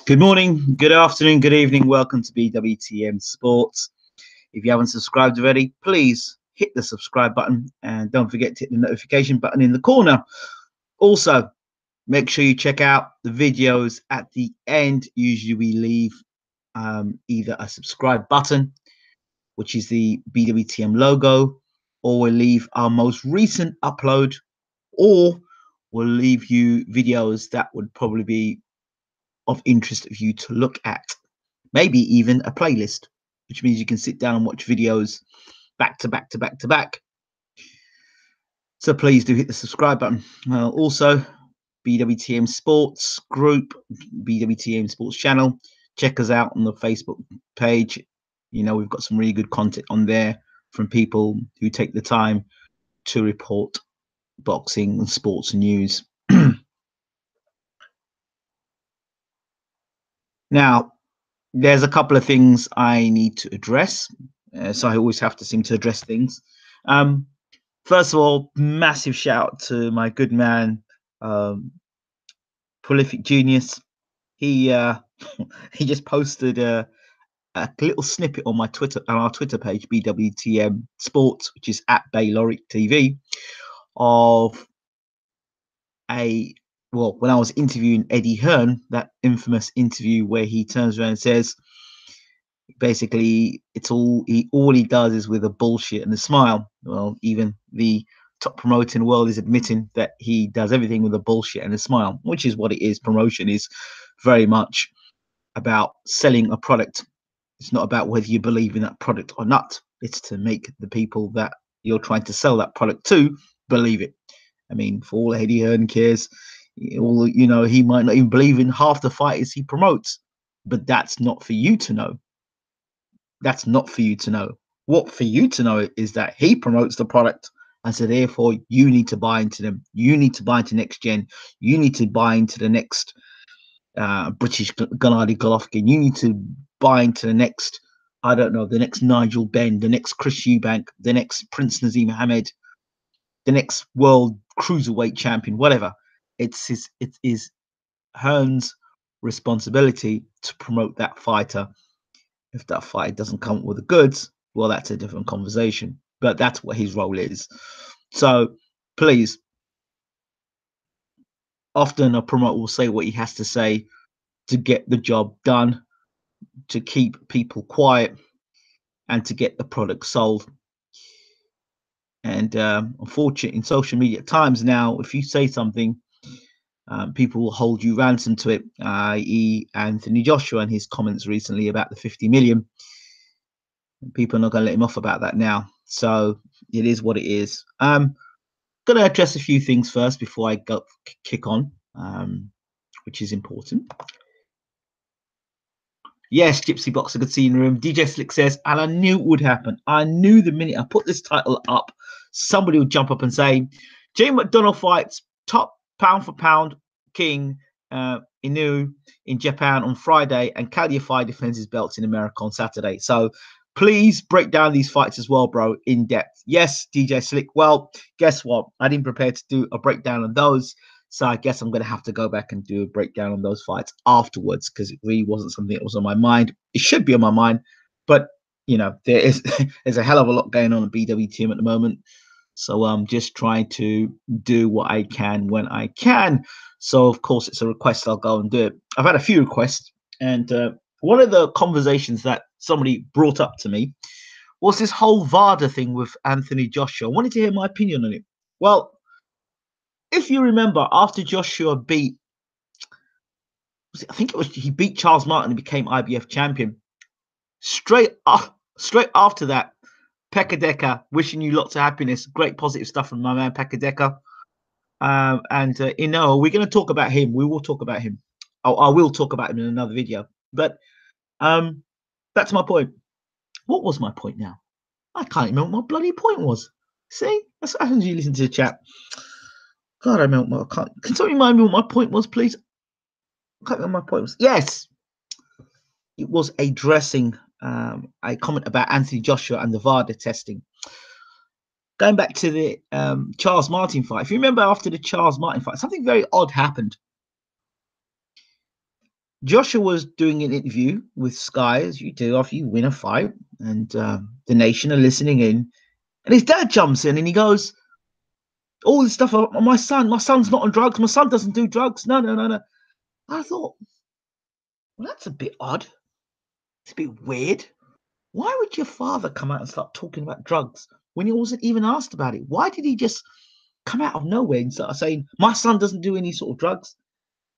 Good morning, good afternoon, good evening. Welcome to BWTM Sports. If you haven't subscribed already, please hit the subscribe button and don't forget to hit the notification button in the corner. Also, make sure you check out the videos at the end. Usually we leave either a subscribe button, which is the BWTM logo, or we'll leave our most recent upload, or we'll leave you videos that would probably be of interest of you to look at, maybe even a playlist, which means you can sit down and watch videos back to back to back to back. So please do hit the subscribe button. Also, BWTM Sports Group, BWTM Sports Channel. Check us out on the Facebook page. You know, we've got some really good content on there from people who take the time to report boxing and sports news. Now, there's a couple of things I need to address. So I always have to seem to address things. First of all, massive shout out to my good man, Prolific Genius. He he just posted a little snippet on our Twitter page, BWTM Sports, which is at Bayloric TV, of when I was interviewing Eddie Hearn, that infamous interview where he turns around and says, basically, all he does is with a bullshit and a smile. Well, even the top promoter in the world is admitting that he does everything with a bullshit and a smile, which is what it is. Promotion is very much about selling a product. It's not about whether you believe in that product or not. It's to make the people that you're trying to sell that product to believe it. I mean, for all Eddie Hearn cares, he might not even believe in half the fighters he promotes, but that's not for you to know. That's not for you to know. What for you to know is that he promotes the product, and so therefore you need to buy into them. You need to buy into next gen. You need to buy into the next British Gennady Golovkin. You need to buy into the next, I don't know, the next Nigel Benn, the next Chris Eubank, the next Prince Naseem Hamed, the next world cruiserweight champion, whatever. It is Hearn's responsibility to promote that fighter. If that fight doesn't come up with the goods, well, that's a different conversation. But that's what his role is. So please, often a promoter will say what he has to say to get the job done, to keep people quiet, and to get the product sold. And unfortunately, in social media times now, if you say something, people will hold you ransom to it, i.e. Anthony Joshua and his comments recently about the 50 million. People are not going to let him off about that now. So it is what it is. I'm going to address a few things first before I kick on, which is important. Yes, Gypsy Boxer, good seeing you in the room. DJ Slick says, and I knew it would happen. I knew the minute I put this title up, somebody would jump up and say, Jay McDonald fights top pound for pound king Inoue in Japan on Friday, and Calify defends his belts in America on Saturday. So please break down these fights as well, bro, in depth. Yes, DJ Slick. Well, guess what? I didn't prepare to do a breakdown on those. So I guess I'm going to have to go back and do a breakdown on those fights afterwards, because it really wasn't something that was on my mind. It should be on my mind, but there's a hell of a lot going on at BWTM at the moment. So I'm just trying to do what I can when I can. So of course it's a request, I'll go and do it. I've had a few requests, and one of the conversations that somebody brought up to me was this whole Vada thing with Anthony Joshua. I wanted to hear my opinion on it. Well, if you remember, after Joshua beat, he beat Charles Martin and became IBF champion. Straight after that, Pekka Decker, wishing you lots of happiness. Great positive stuff from my man Pekka Decker. We're going to talk about him. We will talk about him. I will talk about him in another video. But that's my point. What was my point now? I can't remember what my bloody point was. See? That's what happens when you listen to the chat. God, I can't. Can somebody remind me what my point was, please? I can't remember what my point was. Yes. It was addressing a comment about Anthony Joshua and the Vada testing. Going back to the Charles Martin fight. If you remember, after the Charles Martin fight, something very odd happened. Joshua was doing an interview with Sky, as you do after you win a fight, and the nation are listening in. And his dad jumps in and he goes, all this stuff about my son's not on drugs. My son doesn't do drugs. No, no, no, no. I thought, well, that's a bit odd. It's a bit weird. Why would your father come out and start talking about drugs when he wasn't even asked about it? Why did he just come out of nowhere and start saying, my son doesn't do any sort of drugs?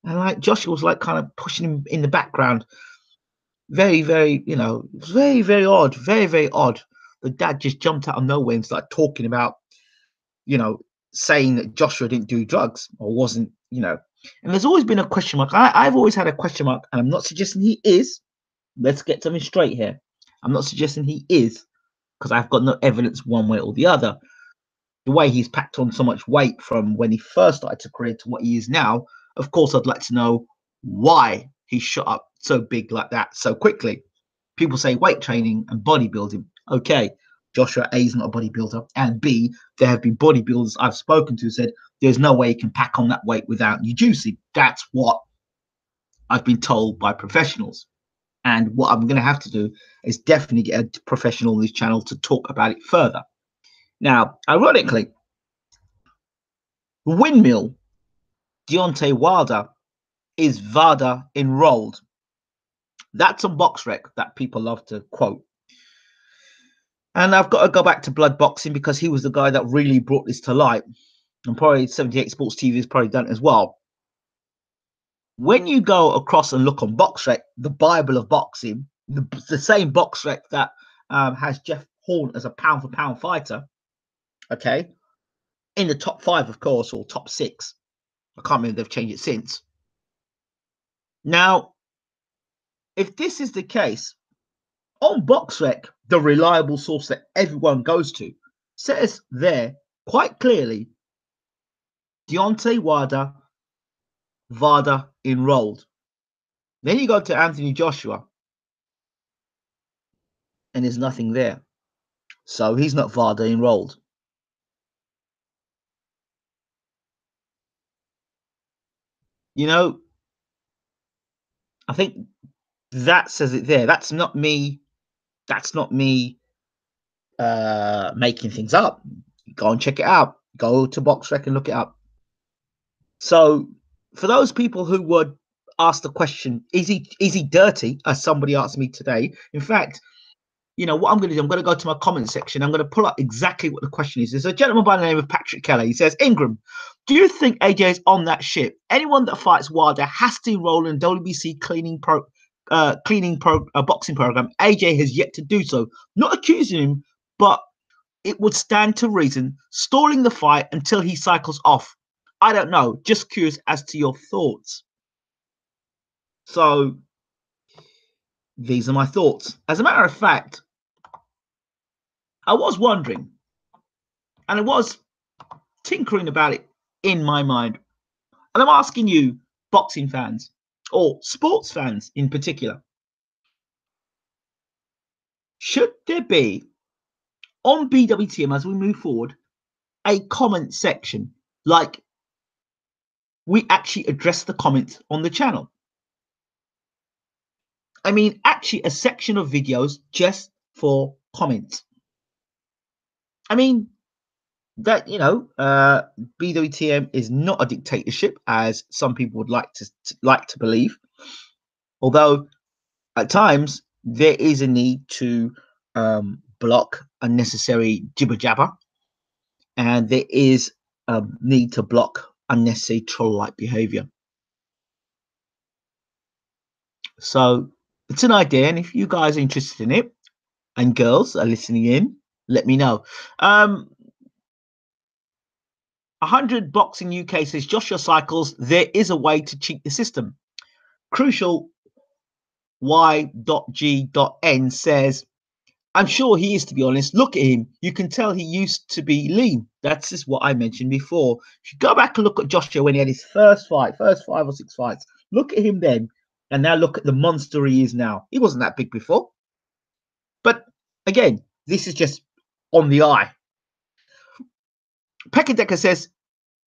And like Joshua was like kind of pushing him in the background. Very, very, it was very, very odd. Very, very odd. The dad just jumped out of nowhere and started talking about, you know, saying that Joshua didn't do drugs or wasn't. And there's always been a question mark. I've always had a question mark, and I'm not suggesting he is. Let's get something straight here. I'm not suggesting he is, because I've got no evidence one way or the other. The way he's packed on so much weight from when he first started to career to what he is now, of course, I'd like to know why he shot up so big like that so quickly. People say weight training and bodybuilding. Okay, Joshua A is not a bodybuilder, and B, there have been bodybuilders I've spoken to said there's no way you can pack on that weight without you juicing. That's what I've been told by professionals. And what I'm going to have to do is definitely get a professional on this channel to talk about it further. Now, ironically, Windmill Deontay Wilder is Vada enrolled. That's a box rec that people love to quote. And I've got to go back to blood boxing because he was the guy that really brought this to light. And probably 78 Sports TV has probably done it as well. When you go across and look on BoxRec, the Bible of boxing, the same BoxRec that has Jeff Horn as a pound-for-pound fighter, okay, in the top 5, of course, or top 6. I can't remember if they've changed it since. Now, if this is the case, on BoxRec, the reliable source that everyone goes to, says there quite clearly, Deontay Wilder, Vada enrolled. Then you go to Anthony Joshua, and there's nothing there. So he's not Vada enrolled. I think that says it there. That's not me. That's not me making things up. Go and check it out. Go to BoxRec and look it up. So for those people who would ask the question, is he dirty? As somebody asked me today. In fact, what I'm going to do, I'm going to go to my comment section. I'm going to pull up exactly what the question is. There's a gentleman by the name of Patrick Keller. He says, Ingram, do you think AJ is on that ship? Anyone that fights Wilder has to enroll in WBC boxing program. AJ has yet to do so. Not accusing him, but it would stand to reason stalling the fight until he cycles off. I don't know. Just curious as to your thoughts. So these are my thoughts. As a matter of fact, I was wondering, and I was tinkering about it in my mind. And I'm asking you, boxing fans, or sports fans in particular, should there be, on BWTM as we move forward, a comment section like we actually address the comments on the channel? I mean, actually a section of videos just for comments. I mean, that, BWTM is not a dictatorship, as some people would like to believe. Although at times there is a need to block unnecessary jibber jabber, and there is a need to block unnecessary troll-like behavior. So it's an idea, and if you guys are interested in it and girls are listening in, let me know. 100 Boxing UK says Joshua cycles. There is a way to cheat the system. Crucial Y.G.N says, I'm sure he is, to be honest. Look at him. You can tell he used to be lean. That's just what I mentioned before. If you go back and look at Joshua when he had his first 5 or 6 fights, look at him then, and now look at the monster he is now. He wasn't that big before. But again, this is just on the eye. Peckerdecker says,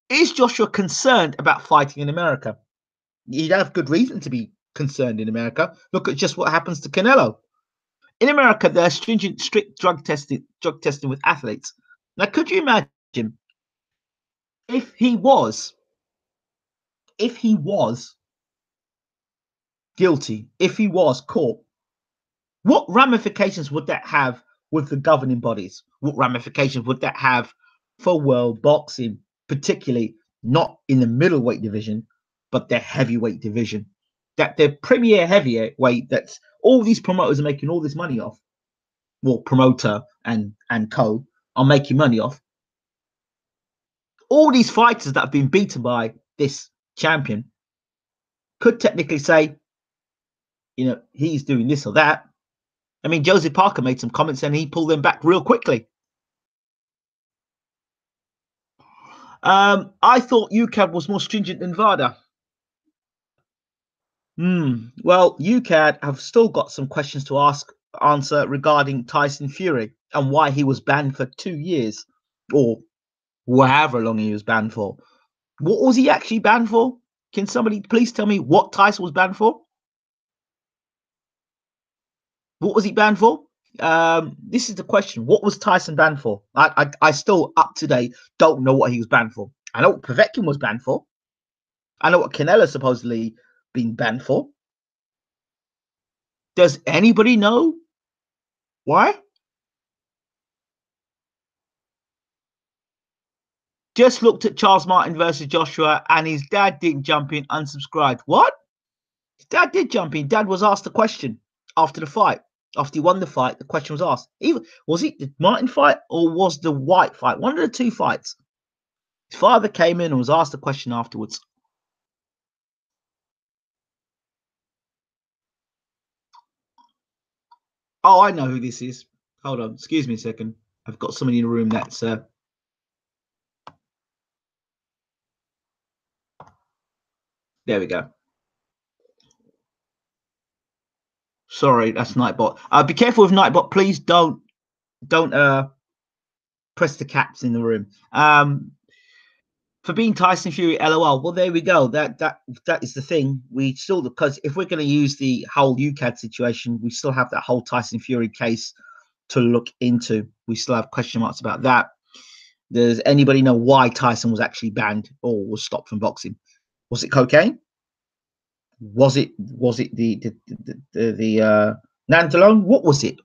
is Joshua concerned about fighting in America? He'd have good reason to be concerned in America. Look at just what happens to Canelo. In America, there's stringent, strict drug testing with athletes. Now, could you imagine if he was guilty, if he was caught, what ramifications would that have with the governing bodies? What ramifications would that have for world boxing, particularly not in the middleweight division, but the heavyweight division? That the premier heavyweight that all these promoters are making all this money off, well, promoter and co are making money off. All these fighters that have been beaten by this champion could technically say, you know, he's doing this or that. I mean, Joseph Parker made some comments and he pulled them back real quickly. I thought UCAD was more stringent than Vada. Well, UCAD have still got some questions to answer regarding Tyson Fury and why he was banned for 2 years or however long he was banned for. What was he actually banned for? Can somebody please tell me what Tyson was banned for? What was he banned for? This is the question. What was Tyson banned for? I still up to date don't know what he was banned for. I know what Povetkin was banned for. I know what Canelo supposedly been banned for. Does anybody know why? Just looked at Charles Martin versus Joshua and his dad didn't jump in, unsubscribed. What? His dad did jump in. Dad was asked the question after the fight. After he won the fight, the question was asked. Either was it the Martin fight or was the White fight? One of the two fights. His father came in and was asked the question afterwards. Oh, I know who this is. Hold on. Excuse me a second. I've got somebody in the room that's... There we go. Sorry, that's Nightbot. Be careful with Nightbot. Please don't press the caps in the room. For being Tyson Fury, LOL. Well, there we go. That is the thing. We still, because if we're going to use the whole UCAD situation, we still have that whole Tyson Fury case to look into. We still have question marks about that. Does anybody know why Tyson was actually banned or was stopped from boxing? Was it cocaine? Was it the nandrolone? What was it?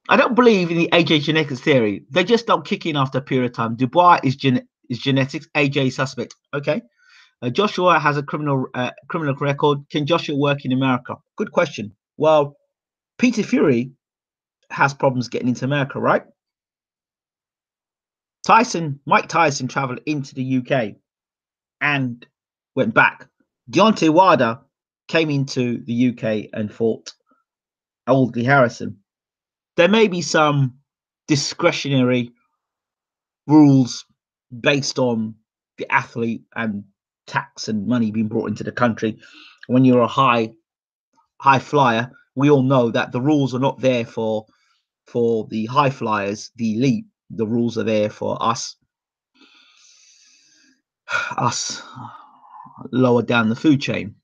I don't believe in the AJ genetics theory. They just don't kick in after a period of time. Dubois is genetics. AJ suspect. Okay. Joshua has a criminal record. Can Joshua work in America? Good question. Well, Peter Fury has problems getting into America, right? Mike Tyson traveled into the UK and went back. Deontay Wilder came into the UK and fought Oldley Harrison. There may be some discretionary rules based on the athlete and tax and money being brought into the country. When you're a high flyer, we all know that the rules are not there for the high flyers, the elite. The rules are there for us lower down the food chain.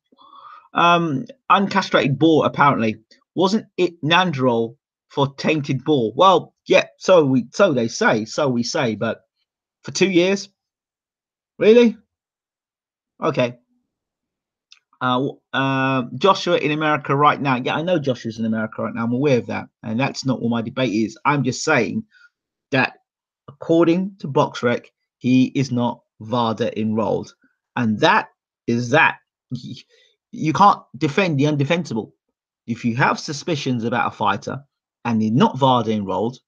Uncastrated boar, apparently. Wasn't it Nandrol for tainted boar? Well, yeah, so we say, but for 2 years? Really? Okay. Joshua in America right now. Yeah, I know Joshua's in America right now. I'm aware of that. And that's not what my debate is. I'm just saying that according to BoxRec, he is not Vada enrolled. And that is that. You can't defend the undefensible. If you have suspicions about a fighter and they're not Vada enrolled,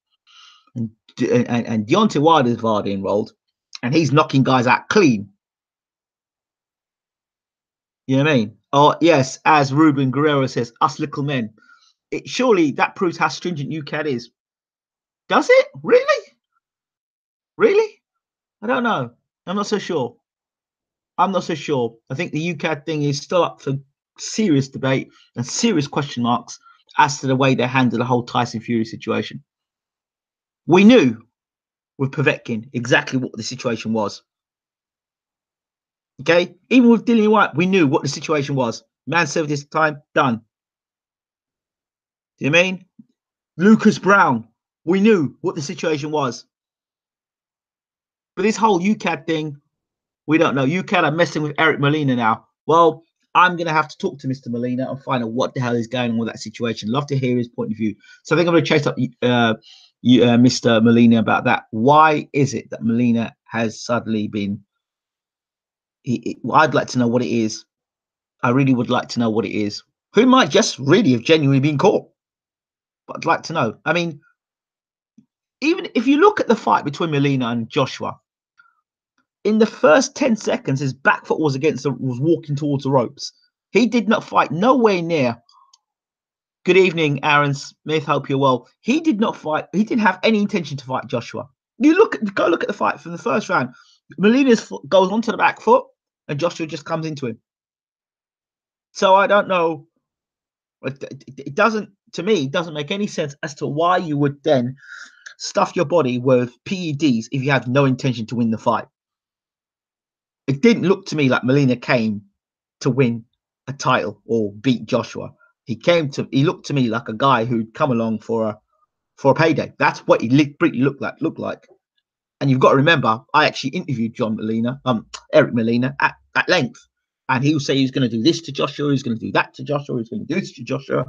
and Deontay Wilder is Vada enrolled, and he's knocking guys out clean. You know what I mean? Oh, yes, as Ruben Guerrero says, us little men. Surely that proves how stringent UCAD is. Does it? Really? Really? I don't know. I'm not so sure. I'm not so sure. I think the UCAD thing is still up for serious debate and serious question marks as to the way they handle the whole Tyson Fury situation. We knew with Povetkin exactly what the situation was. Okay? Even with Dillian White, we knew what the situation was. Man served his time, done. Do you mean? Lucas Brown, we knew what the situation was. But this whole UCAD thing, we don't know. UCAD are messing with Eric Molina now. Well, I'm going to have to talk to Mr. Molina and find out what the hell is going on with that situation. Love to hear his point of view. So I think I'm going to chase up Mr. Molina about that. Why is it that Molina has suddenly been... I'd like to know what it is. I really would like to know what it is. Who might just really have genuinely been caught? But I'd like to know. I mean, even if you look at the fight between Molina and Joshua, in the first 10 seconds, his back foot was walking towards the ropes. He did not fight nowhere near. Good evening, Aaron Smith. Hope you're well. He did not fight. He didn't have any intention to fight Joshua. Go look at the fight from the first round. Molina's foot goes onto the back foot, and Joshua just comes into him. So I don't know. It doesn't, to me, it doesn't make any sense as to why you would then stuff your body with PEDs if you have no intention to win the fight. It didn't look to me like Molina came to win a title or beat Joshua. He looked to me like a guy who'd come along for a payday. That's what he looked like. And you've got to remember, I actually interviewed Eric Molina at length. And he would say he's going to do this to Joshua, he's going to do that to Joshua, he's going to do this to Joshua.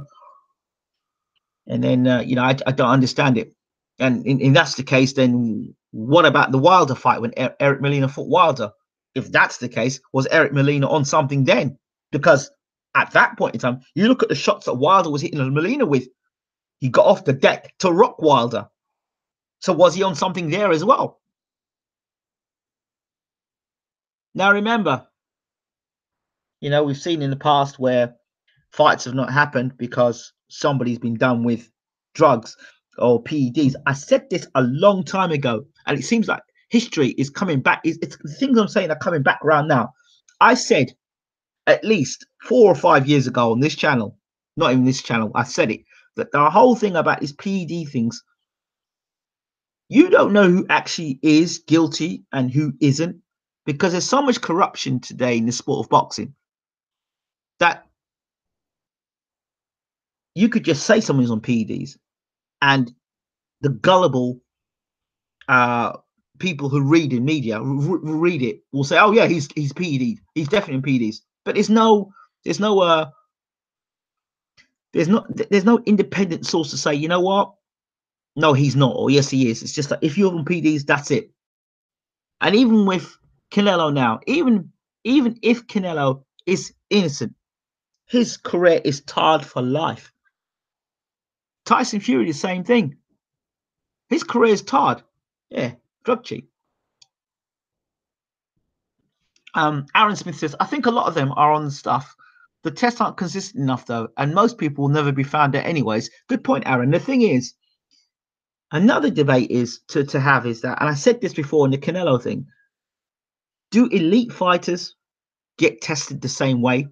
And then, I don't understand it. And if that's the case, then what about the Wilder fight when Eric Molina fought Wilder? If that's the case, was Eric Molina on something then? Because at that point in time, you look at the shots that Wilder was hitting Molina with. He got off the deck to rock Wilder. So was he on something there as well? Now remember, we've seen in the past where fights have not happened because somebody's been done with drugs or PEDs. I said this a long time ago, and it seems like history is coming back. It's the things I'm saying are coming back around now. I said at least 4 or 5 years ago on this channel, not even this channel, I said it, that the whole thing about these PED things, you don't know who actually is guilty and who isn't, because there's so much corruption today in the sport of boxing that you could just say someone's on PEDs and the gullible people who read in media read it will say, oh yeah, he's PED, he's definitely in PEDs. But there's no independent source to say, you know what, no, he's not, or yes, he is. It's just like, if you're on PEDs, that's it. And even with Canelo now, even if Canelo is innocent, his career is tarred for life. Tyson Fury, the same thing. His career is tarred. Yeah, drug cheat. Aaron Smith says, I think a lot of them are on the stuff. The tests aren't consistent enough, though, and most people will never be found out anyways. Good point, Aaron. The thing is, another debate is to have is that, and I said this before in the Canelo thing, do elite fighters get tested the same way?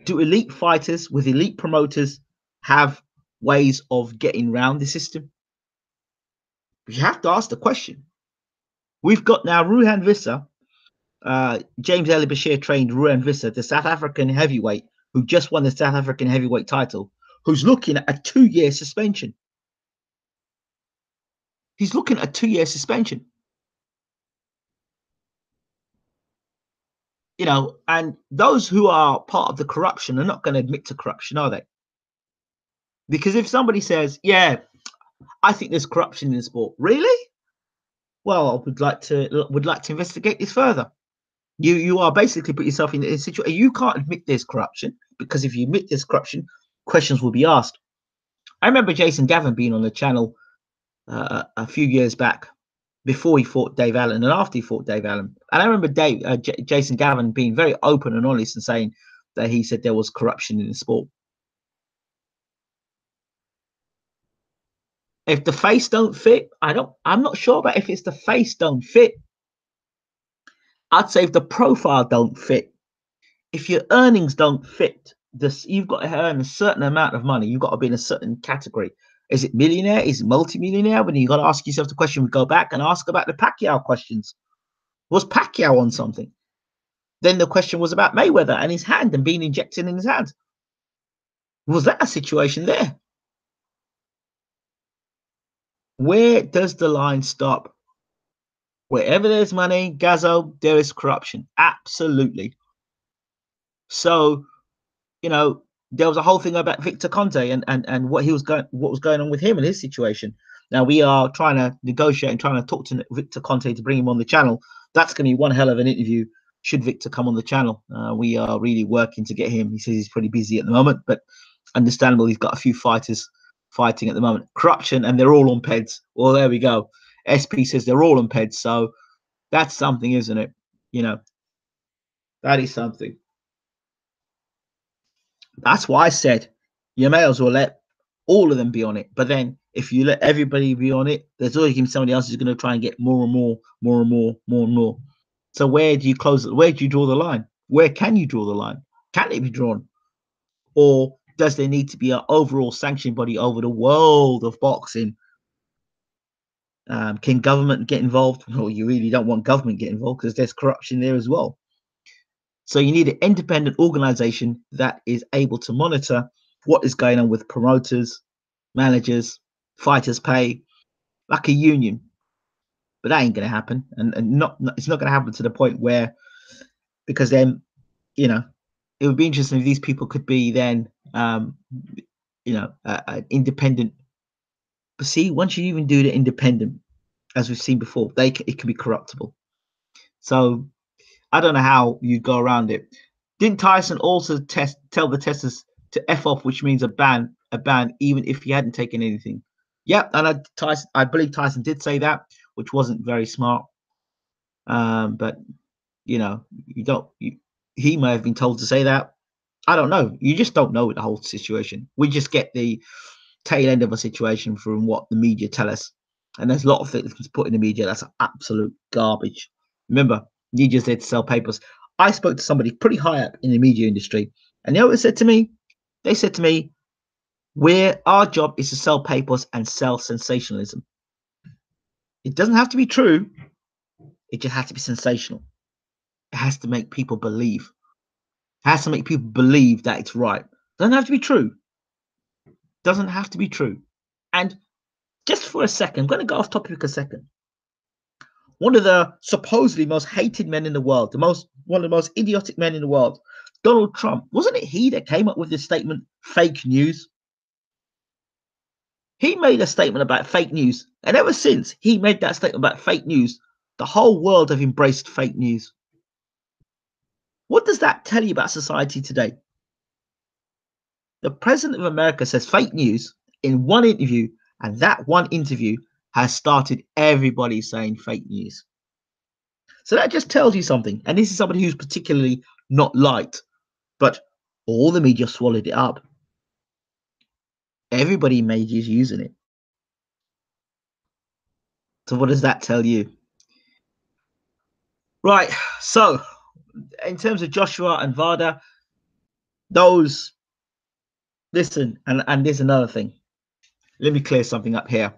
Do elite fighters with elite promoters have ways of getting around the system? You have to ask the question. We've got now Ruhan Visser, James Ali Bashir trained Ruhan Visser, the South African heavyweight who just won the South African heavyweight title, who's looking at a 2-year suspension. He's looking at a 2-year suspension. And those who are part of the corruption are not going to admit to corruption, are they? Because if somebody says, yeah, I think there's corruption in the sport, really? Well, I would like to investigate this further. You are basically put yourself in a situation. You can't admit there's corruption, because if you admit there's corruption, questions will be asked. I remember Jason Gavin being on the channel a few years back, before he fought Dave Allen and after he fought Dave Allen. And I remember Jason Gavin being very open and honest and saying that he said there was corruption in the sport. If the face don't fit, I'm not sure about if it's the face don't fit. I'd say if the profile don't fit, if your earnings don't fit, you've got to earn a certain amount of money. You've got to be in a certain category. Is it millionaire? Is it multimillionaire? When you got to ask yourself the question, we go back and ask about the Pacquiao questions. Was Pacquiao on something? Then the question was about Mayweather and his hand and being injected in his hand. Was that a situation there? Where does the line stop? Wherever there's money, Gazzo, there is corruption. Absolutely. So, you know, there was a whole thing about Victor Conte and what was going on with him and his situation. Now we are trying to negotiate and trying to talk to Victor Conte to bring him on the channel. That's going to be one hell of an interview. Should Victor come on the channel, we are really working to get him. He says he's pretty busy at the moment, but understandable. He's got a few fighters fighting at the moment. Corruption, and they're all on PEDs. Well, there we go. SP says they're all on PEDs, so that's something, isn't it? You know, that is something. That's why I said you may as well let all of them be on it. But then if you let everybody be on it, there's always going to be somebody else who's going to try and get more and more, more and more, more and more. So where do you close it? Where do you draw the line? Where can you draw the line? Can it be drawn? Or does there need to be an overall sanction body over the world of boxing? Can government get involved? Well, you really don't want government to get involved because there's corruption there as well. So you need an independent organization that is able to monitor what is going on with promoters, managers, fighters' pay, like a union. But that ain't going to happen, and it's not going to happen to the point where, because then, you know, it would be interesting if these people could be then, you know, an independent. But see, once you even do the independent, as we've seen before, it can be corruptible. So I don't know how you go around it. Didn't Tyson also tell the testers to F off, which means a ban, even if he hadn't taken anything? Yep, and I believe Tyson did say that, which wasn't very smart. But you know, he may have been told to say that. I don't know. You just don't know the whole situation. We just get the tail end of a situation from what the media tell us. And there's a lot of things put in the media that's absolute garbage. Remember, media's there to sell papers. I spoke to somebody pretty high up in the media industry, and you know what they said to me? They said to me, our job is to sell papers and sell sensationalism. It doesn't have to be true. It just has to be sensational. It has to make people believe. It has to make people believe that it's right. It doesn't have to be true. It doesn't have to be true. And just for a second, I'm going to go off topic a second. One of the supposedly most hated men in the world, one of the most idiotic men in the world, Donald Trump, wasn't it he that came up with this statement, fake news? He made a statement about fake news, and ever since he made that statement about fake news, the whole world have embraced fake news. What does that tell you about society today? The president of America says fake news in one interview, and that one interview has started everybody saying fake news. So that just tells you something. And this is somebody who's particularly not liked, but all the media swallowed it up. Everybody made you using it. So what does that tell you? Right. So in terms of Joshua and Vada, those, listen, and there's another thing. Let me clear something up here.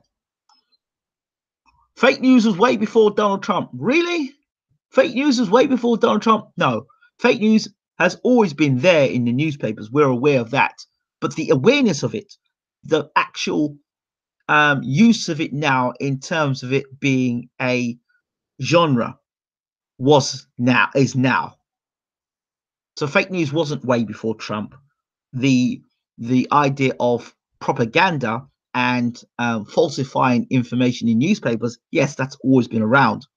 Fake news was way before Donald Trump. Really? Fake news was way before Donald Trump? No. Fake news has always been there in the newspapers. We're aware of that. But the awareness of it, the actual use of it now in terms of it being a genre is now. So fake news wasn't way before Trump. The idea of propaganda and falsifying information in newspapers, yes, that's always been around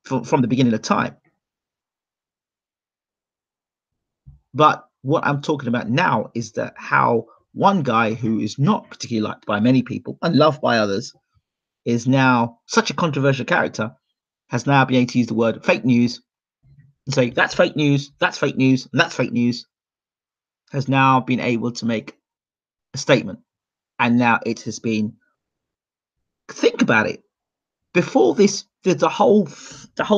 from the beginning of time. But what I'm talking about now is that how one guy who is not particularly liked by many people and loved by others is now such a controversial character, has now been able to use the word fake news and say that's fake news, that's fake news, and that's fake news, has now been able to make a statement. And now it has been, think about it. Before this, the whole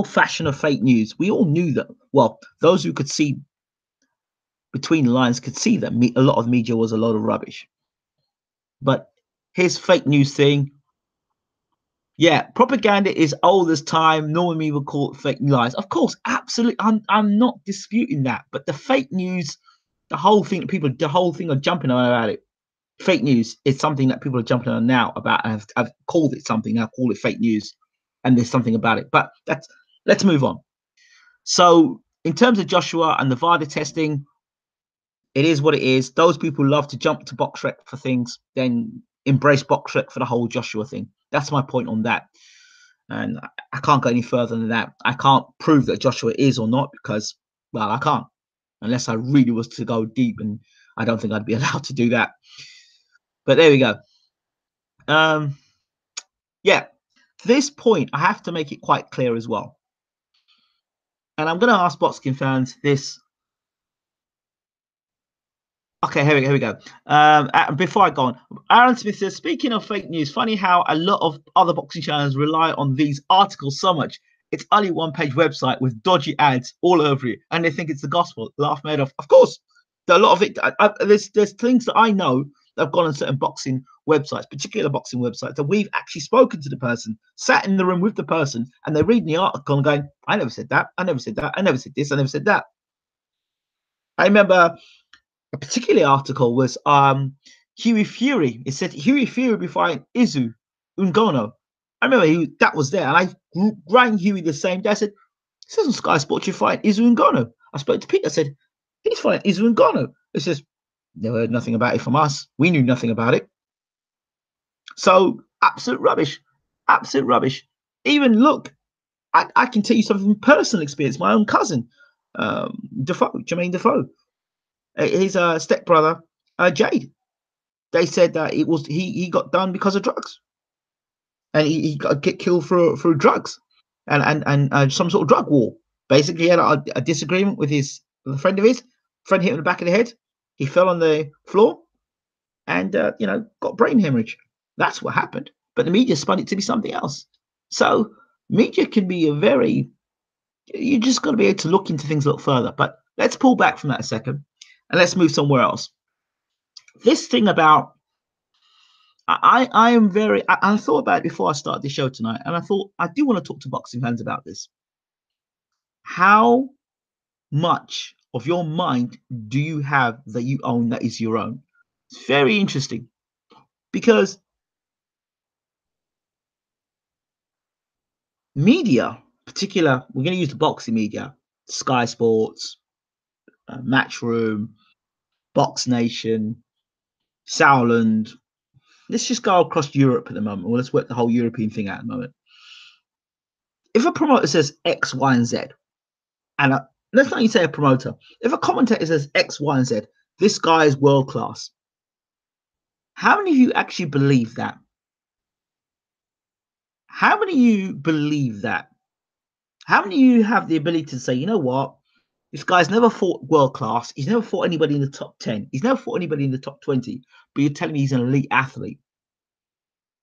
fashion of fake news, we all knew that. Well, those who could see between the lines could see that a lot of media was a lot of rubbish. But his fake news thing, Yeah, propaganda is old as time. Normally, we would call it fake lies. Of course, absolutely. I'm not disputing that. But the fake news, the whole thing, the whole thing are jumping on about it. Fake news is something that people are jumping on now about. I've called it something. I call it fake news, and there's something about it. But let's move on. So, in terms of Joshua and the Vada testing, it is what it is. Those people love to jump to BoxRec for things, then embrace BoxRec for the whole Joshua thing. That's my point on that. And I can't go any further than that. I can't prove that Joshua is or not because, well, I can't unless I really was to go deep, and I don't think I'd be allowed to do that. But there we go. Um, yeah, this point I have to make it quite clear as well. And I'm going to ask boxing fans this. Okay, here we go. Before I go on, Aaron Smith says, speaking of fake news, funny how a lot of other boxing channels rely on these articles so much. It's only one page website with dodgy ads all over it, and they think it's the gospel. Laugh made off. Of course, a lot of it. There's things that I know that have gone on certain boxing websites, particular boxing websites, that we've actually spoken to the person, sat in the room with the person, and they're reading the article and going, "I never said that. I never said that. I never said this. I never said that." I remember a particular article was Huey Fury. It said Huey Fury before Izu Ungono. I remember that was there, and I rang Huey the same day. I said, "It says on Sky Sports you're fighting Izu Ungono." I spoke to Pete. I said, "He's fighting Izu Ungono." It says, "Never heard nothing about it from us. We knew nothing about it." So absolute rubbish, absolute rubbish. Even look, I can tell you something from personal experience. My own cousin, Jermaine Defoe, his stepbrother, Jade. They said that it was he got done because of drugs, and he got get killed through drugs, and some sort of drug war. Basically, he had a disagreement with a friend of his. Friend hit him in the back of the head. He fell on the floor and got brain hemorrhage. That's what happened. But the media spun it to be something else. So media can be a very you just got to be able to look into things a lot further. But let's pull back from that a second and let's move somewhere else. This thing about I am very. I thought about it before I started the show tonight, and I thought I do want to talk to boxing fans about this. How much of your mind do you have that you own that is your own? It's very interesting because media, particular, we're going to use the boxing media, Sky Sports, Matchroom, Box Nation, Sauerland. Let's just go across Europe at the moment. Well, let's work the whole European thing out at the moment. If a promoter says X, Y, and Z, and let's not even say a promoter. If a commentator says X, Y, and Z, this guy is world class. How many of you actually believe that? How many of you believe that? How many of you have the ability to say, you know what? This guy's never fought world class. He's never fought anybody in the top 10. He's never fought anybody in the top 20. But you're telling me he's an elite athlete.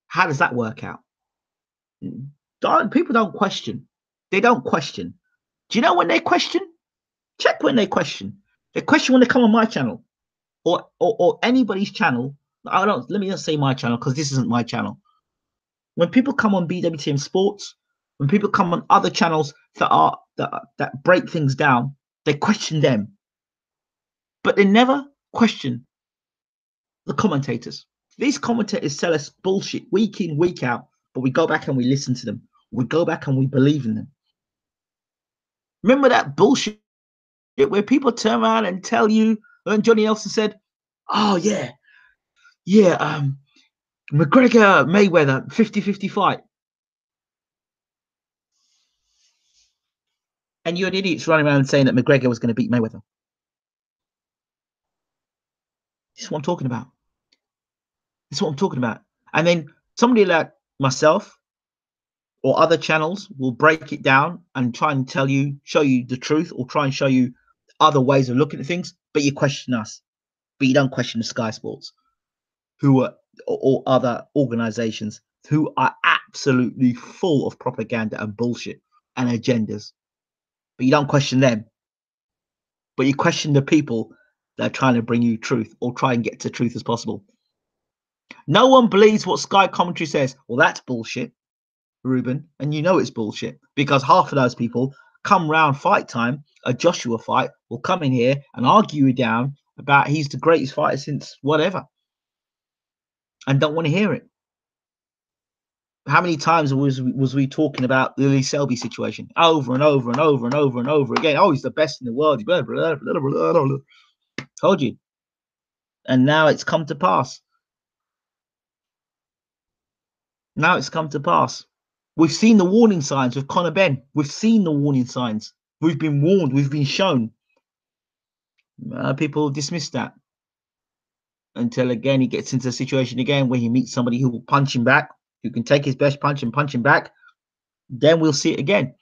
How does that work out? People don't question. They don't question. Do you know when they question? Check when they question. They question when they come on my channel. Or anybody's channel. I don't let me just say my channel because this isn't my channel. When people come on BWTM Sports, when people come on other channels that break things down, they question them, but they never question the commentators. These commentators sell us bullshit week in, week out, but we go back and we listen to them. We go back and we believe in them. Remember that bullshit where people turn around and tell you, and Johnny Nelson said, "Oh yeah, yeah, McGregor Mayweather 50-50 fight." And you had idiots running around saying that McGregor was going to beat Mayweather. This is what I'm talking about. This is what I'm talking about. And then somebody like myself or other channels will break it down and try and show you the truth, or try and show you other ways of looking at things. But you question us. But you don't question the Sky Sports, who are or other organizations who are absolutely full of propaganda and bullshit and agendas. But you don't question them. But you question the people that are trying to bring you truth or try and get to truth as possible. No one believes what Sky commentary says. Well, that's bullshit. Ruben, and you know it's bullshit because half of those people come round fight time, a Joshua fight, will come in here and argue you down about he's the greatest fighter since whatever, and don't want to hear it. How many times was we talking about the Lee Selby situation over and over and over and over and over again? Oh, he's the best in the world. Blah, blah, blah, blah, blah, blah. Told you, and now it's come to pass. Now it's come to pass. We've seen the warning signs with Conor Benn. We've seen the warning signs. We've been warned. We've been shown. People dismiss that until again he gets into a situation again where he meets somebody who will punch him back, who can take his best punch and punch him back. Then we'll see it again.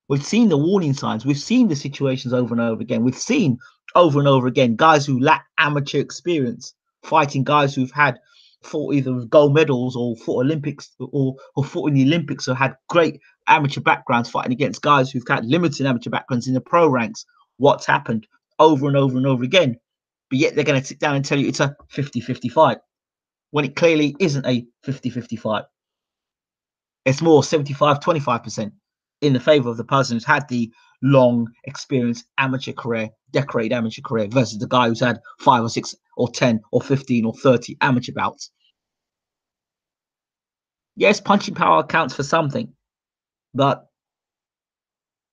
We've seen the warning signs. We've seen the situations over and over again. We've seen over and over again guys who lack amateur experience fighting guys who've had fought either gold medals or fought Olympics or fought in the Olympics or had great amateur backgrounds fighting against guys who've had limited amateur backgrounds in the pro ranks. What's happened over and over and over again? But yet they're going to sit down and tell you it's a 50-50 fight when it clearly isn't a 50-50 fight. It's more 75-25% in the favor of the person who's had the long experience amateur career, decorated amateur career, versus the guy who's had 5 or 6 or 10 or 15 or 30 amateur bouts. Yes, punching power counts for something, but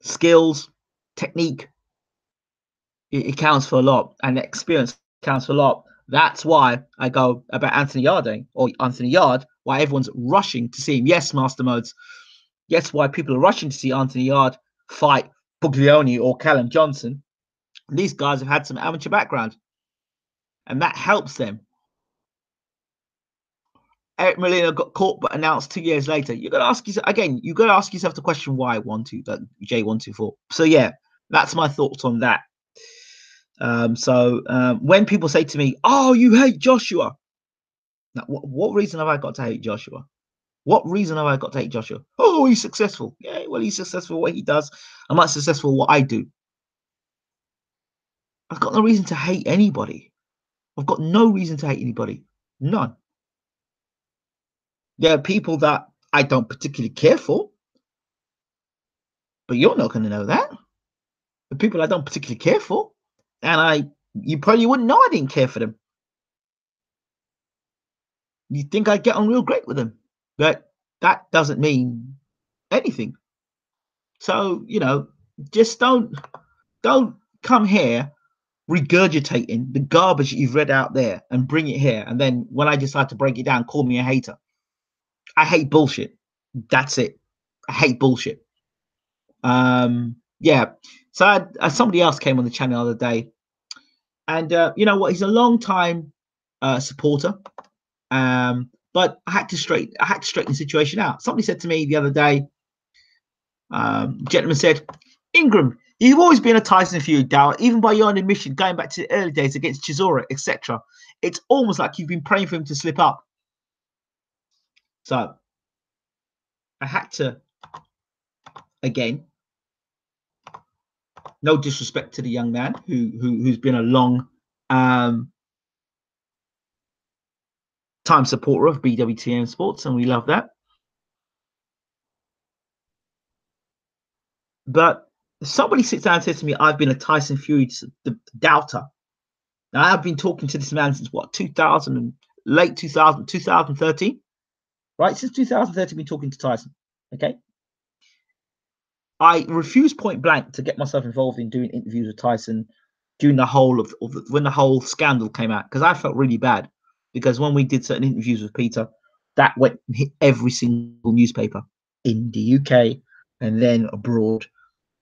skills, technique, it counts for a lot, and experience counts for a lot. That's why I go about Anthony Yarde or Anthony Yarde, why everyone's rushing to see him. Yes, Master Modes. Yes, why people are rushing to see Anthony Yarde fight Buglioni or Callum Johnson. These guys have had some amateur background, and that helps them. Eric Molina got caught but announced 2 years later. You got to ask yourself again. You got to ask yourself the question why J124. So yeah, that's my thoughts on that. When people say to me, "Oh, you hate Joshua," now, what reason have I got to hate Joshua? What reason have I got to hate Joshua? Oh, he's successful. Yeah, well, he's successful at what he does. I'm not successful at what I do. I've got no reason to hate anybody. I've got no reason to hate anybody. None. There are people that I don't particularly care for, but you're not going to know that. The people I don't particularly care for, and you probably wouldn't know I didn't care for them. You think I get on real great with them, but that doesn't mean anything. So, just don't come here regurgitating the garbage that you've read out there and bring it here. And then when I decide to break it down, call me a hater. I hate bullshit. That's it. I hate bullshit. Yeah. So somebody else came on the channel the other day, and you know what? He's a long time supporter. But I had to straighten the situation out. Somebody said to me the other day, gentleman said, Ingram, you've always been a Tyson Fury doubter, even by your own admission, going back to the early days against Chisora, etc. It's almost like you've been praying for him to slip up. So I had to, again, no disrespect to the young man who's been a long time supporter of BWTM Sports, and we love that. But if somebody sits down and says to me, I've been a Tyson Fury doubter. Now, I've been talking to this man since what, 2000, late 2000, 2013, right? Since 2013, I've been talking to Tyson. Okay. I refused point blank to get myself involved in doing interviews with Tyson during the whole when the whole scandal came out, because I felt really bad. Because when we did certain interviews with Peter, that went and hit every single newspaper in the UK and then abroad.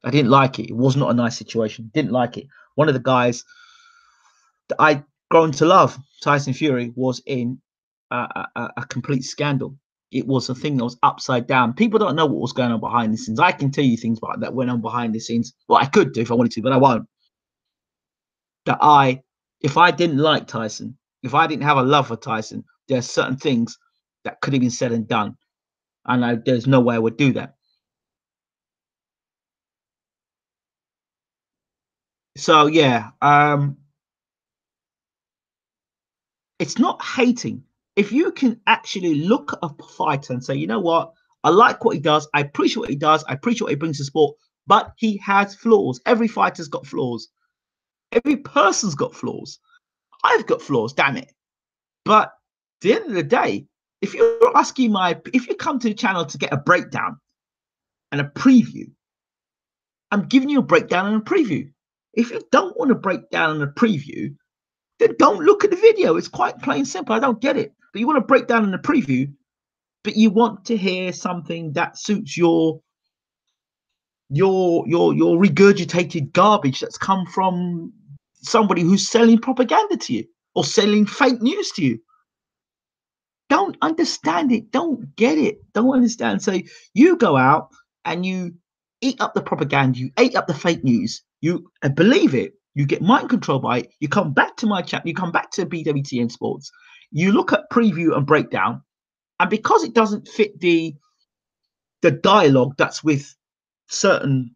I didn't like it. It was not a nice situation. Didn't like it. One of the guys that I'd grown to love, Tyson Fury, was in a complete scandal. It was a thing that was upside down. People don't know what was going on behind the scenes. I can tell you things about that went on behind the scenes. Well, I could do if I wanted to, but I won't. If I didn't like Tyson, if I didn't have a love for Tyson, there are certain things that could have been said and done. And there's no way I would do that. So, yeah, it's not hating. If you can actually look at a fighter and say, you know what, I like what he does. I appreciate what he does. I appreciate what he brings to sport. But he has flaws. Every fighter's got flaws. Every person's got flaws. I've got flaws, damn it. But at the end of the day, if you come to the channel to get a breakdown and a preview, I'm giving you a breakdown and a preview. If you don't want a breakdown and a preview, then don't look at the video. It's quite plain simple. I don't get it. But you want a breakdown and a preview, but you want to hear something that suits your regurgitated garbage that's come from somebody who's selling propaganda to you or selling fake news to you. Don't understand it. Don't get it. Don't understand. So you go out and you eat up the propaganda. You ate up the fake news. You believe it. You get mind control by it. You come back to my chat. You come back to BWTM Sports. You look at preview and breakdown. And because it doesn't fit the dialogue that's with certain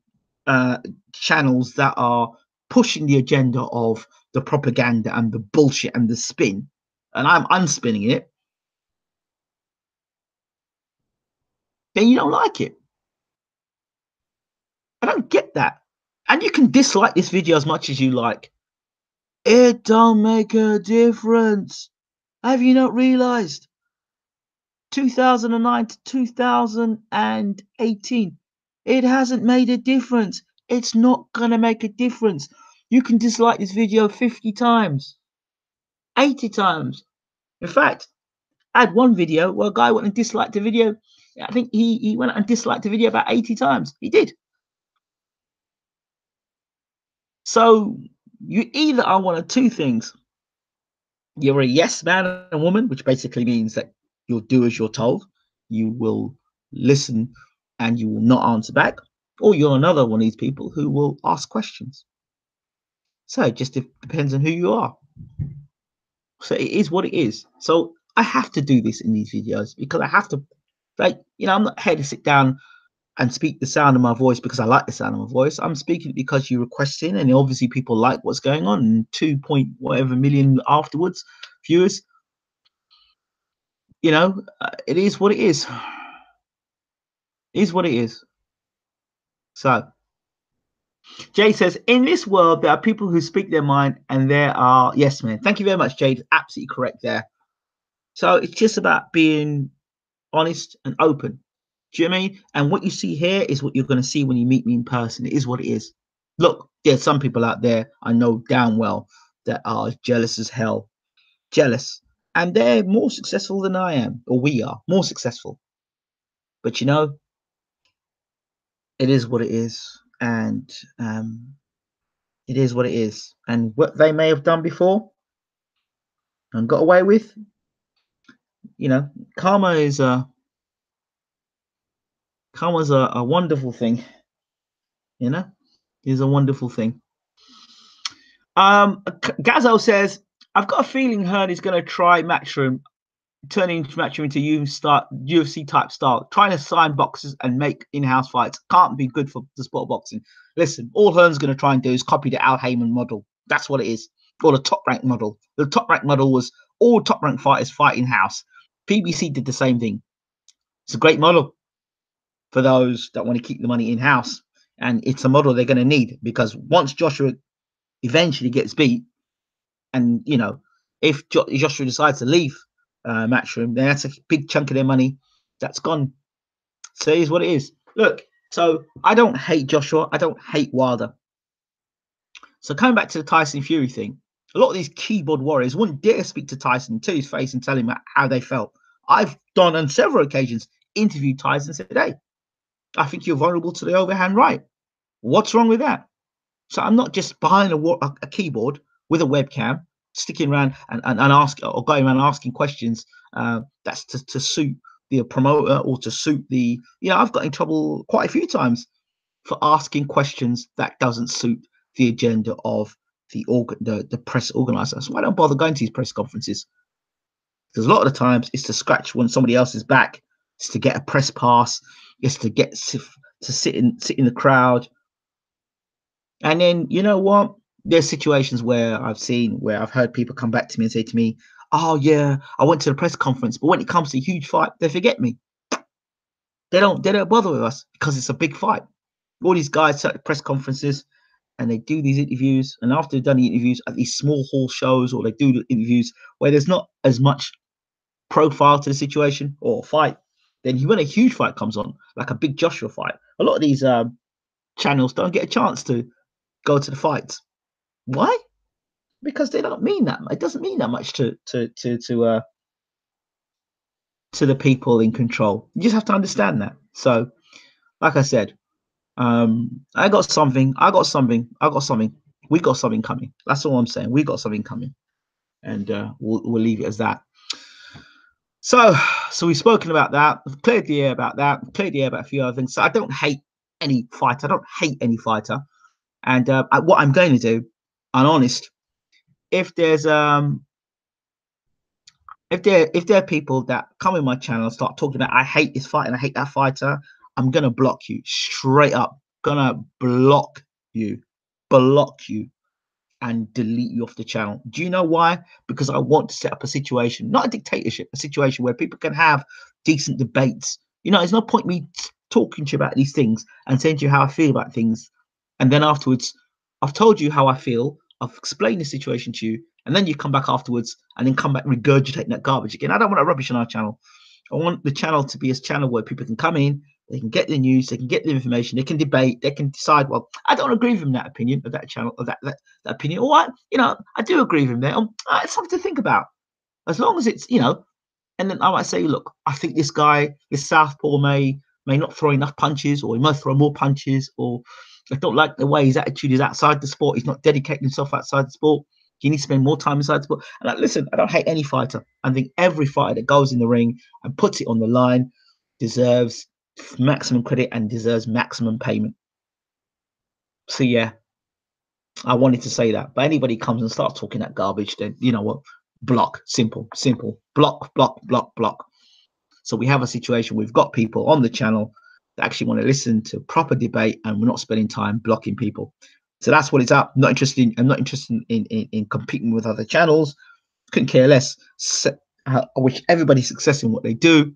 channels that are pushing the agenda of the propaganda and the bullshit and the spin, and I'm unspinning it, then you don't like it. I don't get that. And you can dislike this video as much as you like. It don't make a difference. Have you not realized? 2009 to 2018, it hasn't made a difference. It's not gonna make a difference. You can dislike this video 50 times, 80 times. In fact, I had one video where a guy went and disliked the video. I think he went and disliked the video about 80 times. He did. So you either are one of two things. You're a yes man and woman, which basically means that you'll do as you're told. You will listen and you will not answer back. Or you're another one of these people who will ask questions. So it just depends on who you are. So it is what it is. So I have to do this in these videos because I have to, like, I'm not here to sit down and speak the sound of my voice because I like the sound of my voice. I'm speaking because you requested, and obviously people like what's going on. And 2 point whatever million afterwards viewers. It is what it is. It is what it is. So Jay says, in this world, there are people who speak their mind, and there are, yes, man. Thank you very much, Jade. Absolutely correct there. So it's just about being honest and open. Do you know what I mean? And what you see here is what you're going to see when you meet me in person. It is what it is. Look, there's some people out there I know damn well that are jealous as hell. Jealous. And they're more successful than I am, or we are more successful. But it is what it is. And it is what it is. And what they may have done before and got away with, karma is karma's a wonderful thing. Is a wonderful thing. Gazzo says, I've got a feeling Hearn is going to try Matchroom, turning Matchroom into UFC type style, trying to sign boxes and make in-house fights. Can't be good for the sport of boxing. Listen, all Hearn's going to try and do is copy the Al Heyman model. That's what it is. Or the top rank model. The top rank model was all top rank fighters fight in-house. PBC did the same thing. It's a great model for those that want to keep the money in-house. And it's a model they're going to need, because once Joshua eventually gets beat, and if Joshua decides to leave Matchroom, then that's a big chunk of their money that's gone. So it is what it is. Look, so I don't hate Joshua. I don't hate Wilder. So coming back to the Tyson Fury thing, a lot of these keyboard warriors wouldn't dare speak to Tyson to his face and tell him how they felt. I've done on several occasions interviewed Tyson and said, hey, I think you're vulnerable to the overhand right. What's wrong with that? So I'm not just behind a keyboard with a webcam, sticking around and going around asking questions that's to suit the promoter or to suit the, I've got in trouble quite a few times for asking questions that doesn't suit the agenda of the press organizer. So I don't bother going to these press conferences, because a lot of the times it's to scratch when somebody else's back. It's to get a press pass. It's to get to sit in the crowd. And then, you know what? There's situations where I've heard people come back to me and say to me, oh, yeah, I went to the press conference, but when it comes to a huge fight, they forget me. They don't bother with us because it's a big fight. All these guys set at press conferences and they do these interviews, and after they've done the interviews at these small hall shows, or they do the interviews where there's not as much profile to the situation or fight, then when a huge fight comes on, like a big Joshua fight, a lot of these channels don't get a chance to go to the fights. Why? Because they don't mean that. It doesn't mean that much to the people in control. You just have to understand that. So, like I said, I got something. We got something coming. That's all I'm saying. We got something coming, and we'll leave it as that. So we've spoken about that. We've cleared the air about that. We've cleared the air about a few other things. So I don't hate any fighter. I don't hate any fighter. And what I'm going to do, I'm honest. If there's if there are people that come in my channel and start talking about I hate this fight and I hate that fighter, I'm gonna block you straight up. Gonna block you, and delete you off the channel. Do you know why? Because I want to set up a situation, not a dictatorship, a situation where people can have decent debates. You know, there's no point me talking to you about these things and saying to you how I feel about things, and then afterwards, I've told you how I feel, I've explained the situation to you, and then you come back afterwards and then come back regurgitating that garbage again. I don't want that rubbish on our channel. I want the channel to be a channel where people can come in, they can get the news, they can get the information, they can debate, they can decide, well, I don't agree with him that opinion of that channel, of that opinion. Or I do agree with him there. It's something to think about. As long as it's, and then I might say, look, I think this guy, this southpaw may not throw enough punches, or he must throw more punches, or I don't like the way his attitude is outside the sport. He's not dedicating himself outside the sport. He needs to spend more time inside the sport. And listen, I don't hate any fighter. I think every fighter that goes in the ring and puts it on the line deserves maximum credit and deserves maximum payment. So yeah, I wanted to say that. But anybody comes and starts talking that garbage, then you know what? Block. Simple. Block. So we have a situation. We've got people on the channel that actually want to listen to proper debate, and we're not spending time blocking people. So that's what it's up. I'm not interested in competing with other channels. Couldn't care less. I wish everybody success in what they do,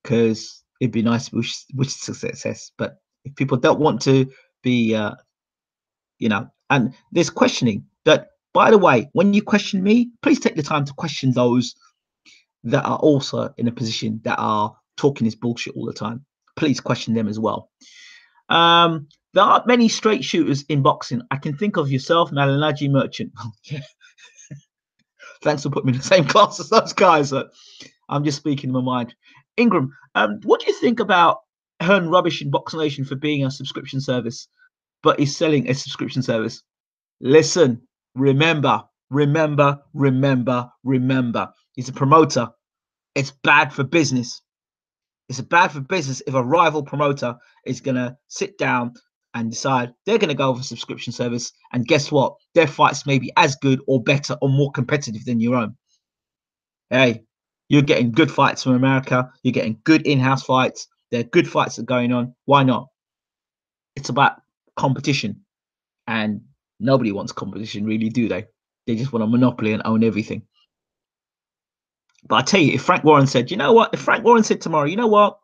because it'd be nice to wish success. But if people don't want to be, and there's questioning. That, by the way, when you question me, please take the time to question those that are also in a position that are talking this bullshit all the time. Please question them as well. There aren't many straight shooters in boxing. I can think of yourself, Malinaji Merchant. Thanks for putting me in the same class as those guys. I'm just speaking in my mind. Ingram, what do you think about Hearn rubbish in Box Nation for being a subscription service, but he's selling a subscription service? Listen, remember. He's a promoter. It's bad for business. It's bad for business if a rival promoter is going to sit down and decide they're going to go with a subscription service. And guess what? Their fights may be as good or better or more competitive than your own. Hey, you're getting good fights from America. You're getting good in-house fights. There are good fights that are going on. Why not? It's about competition. And nobody wants competition, really, do they? They just want a monopoly and own everything. But I tell you, if Frank Warren said, you know what? If Frank Warren said tomorrow, you know what?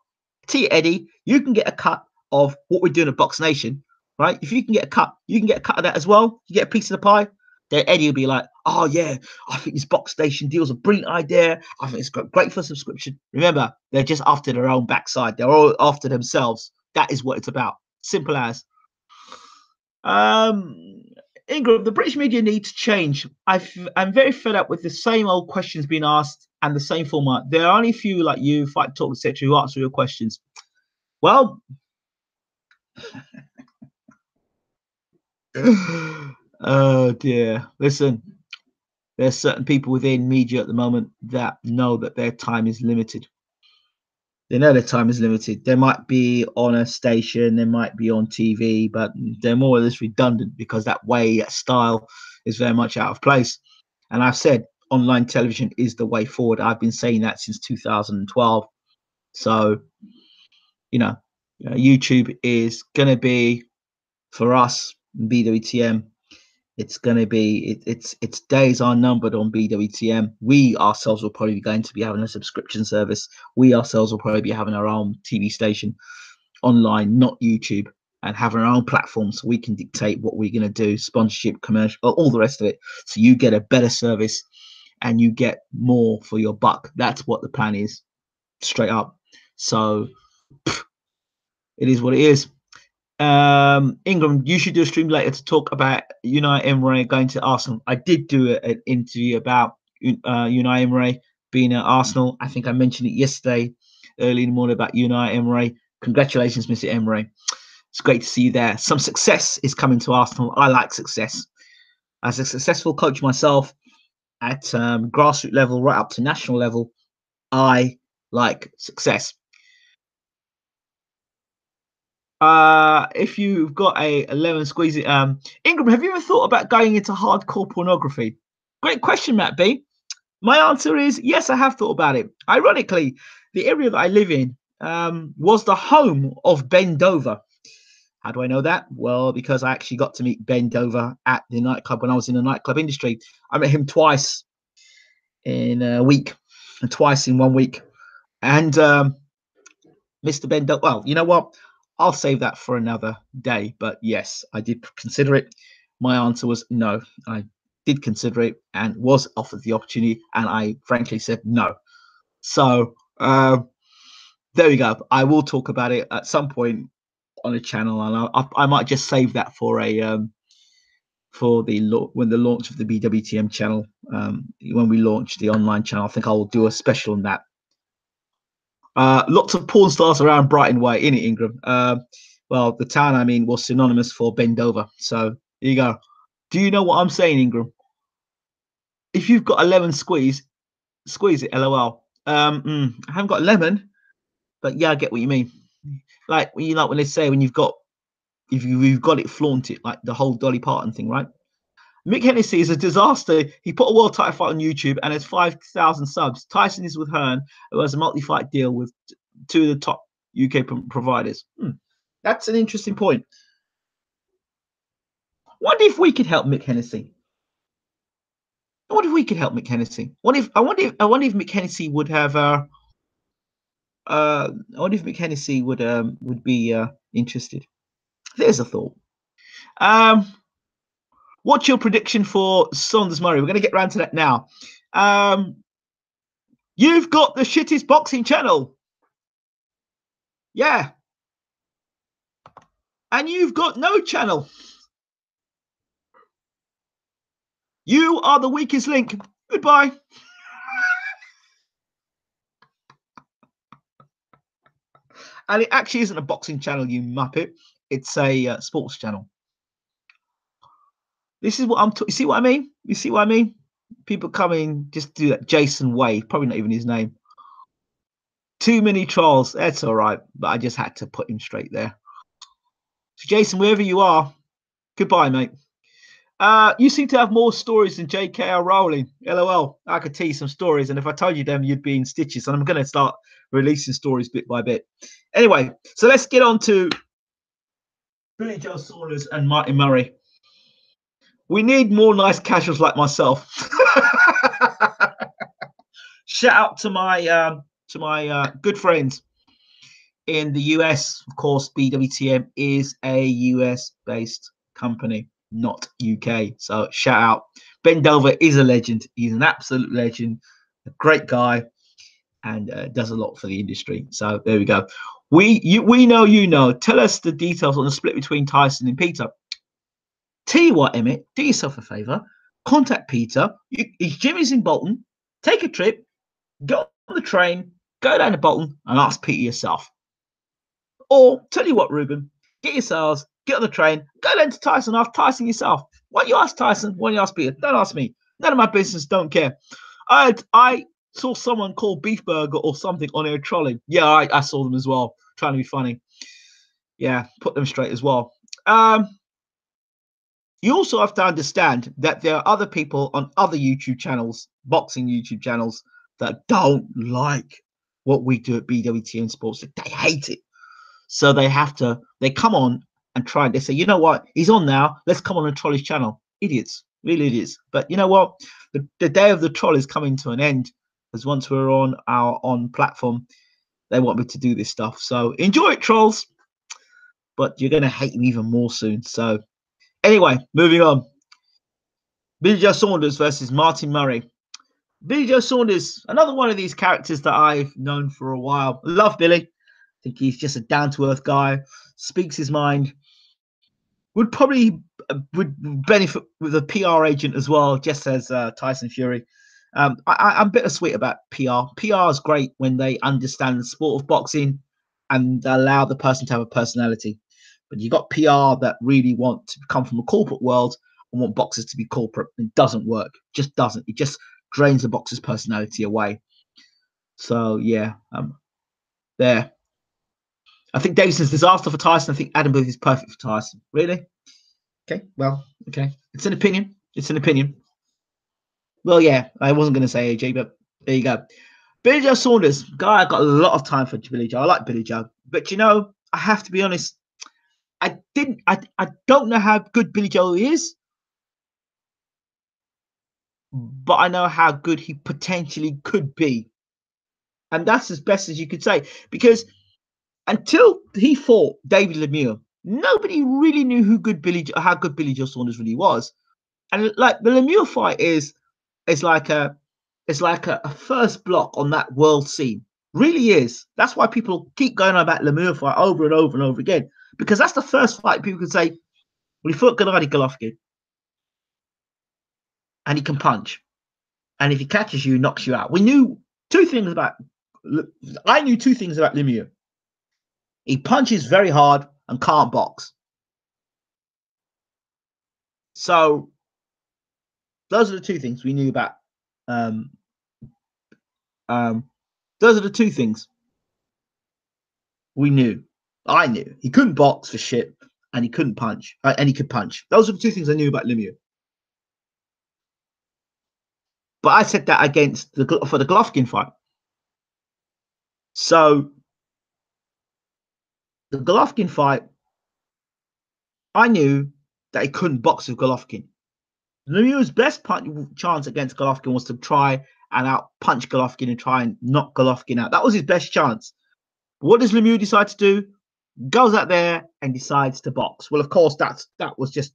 T. Eddie, you can get a cut of what we're doing at Box Nation, right? If you can get a cut, you can get a cut of that as well. You get a piece of the pie. Then Eddie will be like, oh yeah, I think this Box Nation deal's a brilliant idea. I think it's great for subscription. Remember, they're just after their own backside. They're all after themselves. That is what it's about. Simple as. Ingram, the British media needs to change. I'm very fed up with the same old questions being asked and the same format. There are only a few like you, Fight Talk, etc., who answer your questions. Well, oh dear. Listen, there's certain people within media at the moment that know that their time is limited. They know their time is limited. They might be on a station, they might be on TV, but they're more or less redundant because that way, that style is very much out of place. And I've said online television is the way forward. I've been saying that since 2012. So, YouTube is going to be, for us, BWTM, It's going to be its days are numbered on BWTM. We ourselves will probably be going to be having a subscription service. We ourselves will probably be having our own TV station online, not YouTube, and having our own platform so we can dictate what we're going to do, sponsorship, commercial, all the rest of it. So you get a better service and you get more for your buck. That's what the plan is, straight up. So it is what it is. Ingram, you should do a stream later to talk about Unai Emery going to Arsenal. I did do an interview about Unai Emery being at Arsenal. I think I mentioned it yesterday, early in the morning, about Unai Emery. Congratulations, Mr. Emery. It's great to see you there. Some success is coming to Arsenal. I like success. As a successful coach myself at grassroots level, right up to national level, I like success. If you've got a lemon squeeze it, Ingram, have you ever thought about going into hardcore pornography? Great question, Matt B. My answer is yes, I have thought about it. Ironically, the area that I live in was the home of Ben Dover. How do I know that? Well, because I actually got to meet Ben Dover at the nightclub when I was in the nightclub industry. I met him twice in a week, and twice in 1 week. And Mr. Ben Dover, well, you know what? I'll save that for another day. But yes, I did consider it. My answer was no. I did consider it and was offered the opportunity, and I frankly said no. So there we go. I will talk about it at some point on a channel, and I might just save that for a when the launch of the BWTM channel, when we launch the online channel. I think I will do a special on that. Lots of porn stars around Brighton Way, in it, Ingram. Well, the town I mean was synonymous for Ben Dover. So here you go. Do you know what I'm saying, Ingram? If you've got a lemon squeeze it. LOL. I haven't got a lemon, but yeah, I get what you mean. Like when they say when you've got it, flaunt it, like the whole Dolly Parton thing, right? Mick Hennessy is a disaster. He put a world title fight on YouTube and has 5,000 subs. Tyson is with Hearn, who has a multi-fight deal with two of the top UK providers. That's an interesting point. Wonder if we could help Mick Hennessy. I wonder if we could help Mick Hennessy. I wonder if Mick Hennessy would have. I wonder if Mick Hennessy would be interested. There's a thought. What's your prediction for Saunders Murray? We're going to get around to that now. You've got the shittest boxing channel. Yeah. And you've got no channel. You are the weakest link. Goodbye. And it actually isn't a boxing channel, you muppet. It's a sports channel. This is what I'm. You see what I mean? You see what I mean? People come in, just do that. Jason Way, probably not even his name. Too many trolls. That's all right, but I just had to put him straight there. So Jason, wherever you are, goodbye, mate. You seem to have more stories than J.K.R. Rowling. LOL. I could tell you some stories, and if I told you them, you'd be in stitches. And I'm going to start releasing stories bit by bit. Anyway, so let's get on to Billy Joe Saunders and Martin Murray. We need more nice casuals like myself. Shout out to my good friends in the US. Of course, BWTM is a US-based company, not UK. So shout out. Ben Dover is a legend. He's an absolute legend, a great guy, and does a lot for the industry. So there we go. We know you know. Tell us the details on the split between Tyson and Peter. Tell you what, Emmett, do yourself a favor. Contact Peter. His gym is in Bolton. Take a trip. Go on the train. Go down to Bolton and ask Peter yourself. Or tell you what, Ruben, get yourselves, get on the train, go down to Tyson, ask Tyson yourself. Why don't you ask Tyson? Why don't you ask Peter? Don't ask me. None of my business. Don't care. I saw someone called Beef Burger or something on a trolley. Yeah, I saw them as well, trying to be funny. Yeah, put them straight as well. You also have to understand that there are other people on other YouTube channels, boxing YouTube channels, that don't like what we do at BWTM Sports. They hate it. So they come on and try. They say, you know what? He's on now. Let's come on and troll his channel. idiots, really idiots. But you know what? The day of the troll is coming to an end, because once we're on our on platform, they want me to do this stuff. So enjoy it, trolls. But you're gonna hate me even more soon. So anyway, moving on. Billy Joe Saunders versus Martin Murray. Billy Joe Saunders, another one of these characters that I've known for a while. Love Billy. I think he's just a down-to-earth guy, speaks his mind. Would probably would benefit with a PR agent as well, just as Tyson Fury. I'm bittersweet about PR. PR is great when they understand the sport of boxing and allow the person to have a personality. But you got PR that really want to come from a corporate world and want boxers to be corporate. It doesn't work. It just doesn't. It just drains the boxer's personality away. So yeah, there. I think Davidson's disaster for Tyson. I think Adam Booth is perfect for Tyson. Really? Okay. Well, okay. It's an opinion. It's an opinion. Well, yeah, I wasn't going to say AJ, but there you go. Billy Joe Saunders, guy, I got a lot of time for Billy Joe. I like Billy Joe, but you know, I have to be honest. I don't know how good Billy Joe is, but I know how good he potentially could be, and that's as best as you could say. Because until he fought David Lemieux, nobody really knew how good Billy Joe Saunders really was. And like the Lemieux fight is like a first block on that world scene. Really is. That's why people keep going on about Lemieux fight over and over and over again. Because that's the first fight people can say, we fought Gennady Golovkin. And he can punch. And if he catches you, he knocks you out. I knew two things about Lemieux. He punches very hard and can't box. So those are the two things we knew about. Those are the two things we knew. I knew he couldn't box for shit, and he couldn't punch, and he could punch. Those are the two things I knew about Lemieux. But I said that for the Golovkin fight. So the Golovkin fight, I knew that he couldn't box with Golovkin. Lemieux's best chance against Golovkin was to try and out punch Golovkin and try and knock Golovkin out. That was his best chance. But what does Lemieux decide to do? Goes out there and decides to box. Well, of course, that was just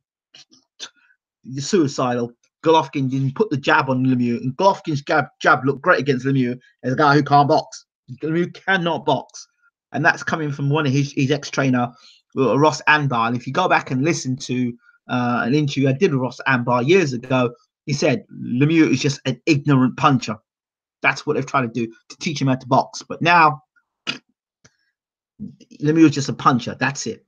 suicidal. Golovkin didn't put the jab on Lemieux, and Golovkin's jab looked great against Lemieux as a guy who can't box. Lemieux cannot box, and that's coming from one of his ex-trainer, Ross Anbar. And if you go back and listen to an interview I did with Ross Anbar years ago, he said Lemieux is just an ignorant puncher. That's what they've tried to do to teach him how to box. But now Lemieux is just a puncher. That's it.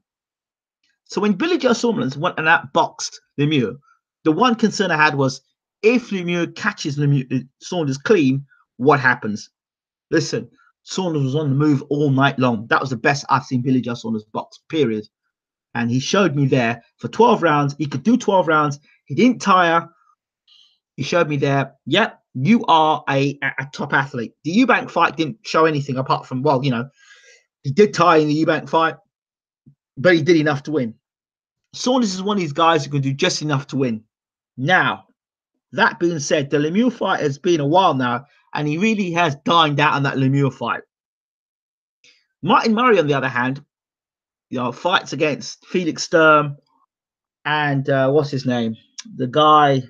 So when Billy Joe Saunders went and outboxed Lemieux, the one concern I had was if Lemieux catches Saunders clean, what happens? Listen, Saunders was on the move all night long. That was the best I've seen Billy Joe Saunders box, period. And he showed me there for 12 rounds. He could do 12 rounds. He didn't tire. He showed me there, yep, you are a top athlete. The Eubank fight didn't show anything apart from, well, you know, he did tire in the Eubank fight, but he did enough to win. Saunders is one of these guys who can do just enough to win. Now, that being said, the Lemieux fight has been a while now, and he really has dined out on that Lemieux fight. Martin Murray, on the other hand, you know, fights against Felix Sturm and what's his name? The guy,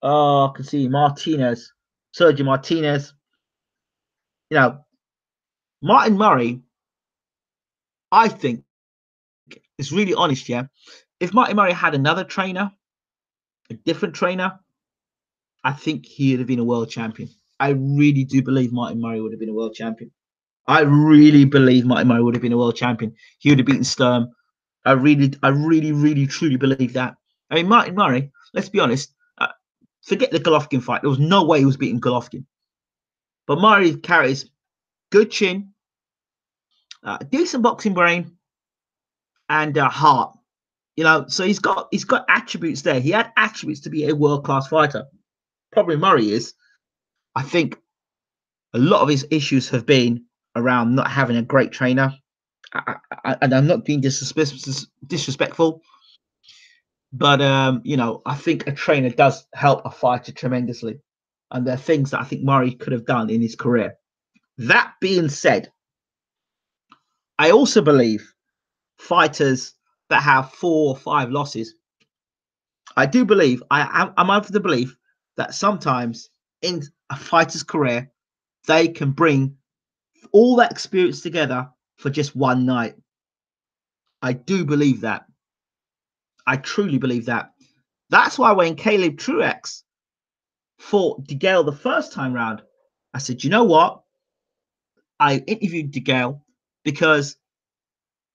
I can see Martinez, Sergio Martinez. You know, Martin Murray, I think, is really honest, yeah. If Martin Murray had another trainer, a different trainer, I think he would have been a world champion. I really do believe Martin Murray would have been a world champion. I really believe Martin Murray would have been a world champion. He would have beaten Sturm. I really, truly believe that. I mean, Martin Murray, let's be honest, forget the Golovkin fight. There was no way he was beating Golovkin. But Murray carries good chin, decent boxing brain, and heart. You know, so he's got attributes there. He had attributes to be a world-class fighter. Probably Murray is. I think a lot of his issues have been around not having a great trainer. And I'm not being disrespectful. But you know, I think a trainer does help a fighter tremendously, and there are things that I think Murray could have done in his career. That being said, I also believe fighters that have 4 or 5 losses, I do believe I'm of the belief that sometimes in a fighter's career they can bring all that experience together for just one night. I do believe that. I truly believe that. That's why when Caleb Truex fought DeGale the first time round, I said, you know what? I interviewed DeGale because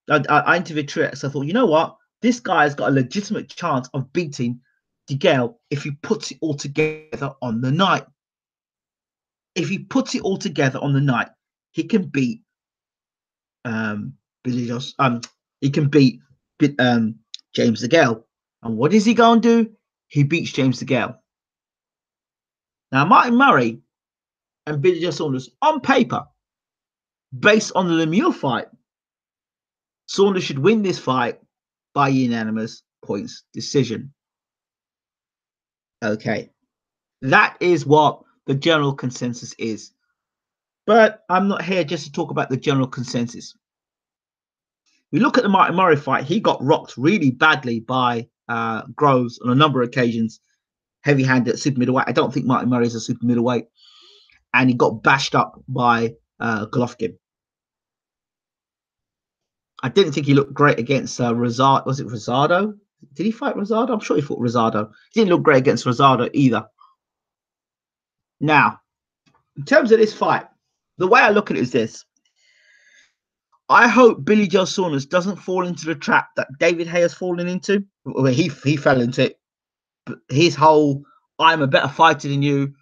I interviewed Truex. I thought, you know what? This guy's got a legitimate chance of beating DeGale if he puts it all together on the night. If he puts it all together on the night, he can beat Billy Joss. He can beat James DeGale. And what does he go and do? He beats James DeGale. Now, Martin Murray and Billy Joe Saunders, on paper, based on the Lemieux fight, Saunders should win this fight by unanimous points decision. Okay. That is what the general consensus is. But I'm not here just to talk about the general consensus. We look at the Martin Murray fight, he got rocked really badly by Groves on a number of occasions, heavy-handed at super middleweight. I don't think Martin Murray is a super middleweight. And he got bashed up by Golovkin. I didn't think he looked great against Rosado. Was it Rosado? Did he fight Rosado? I'm sure he fought Rosado. He didn't look great against Rosado either. Now, in terms of this fight, the way I look at it is this. I hope Billy Joe Saunders doesn't fall into the trap that David Hay has fallen into. Well, he fell into it. But his whole "I'm a better fighter than you,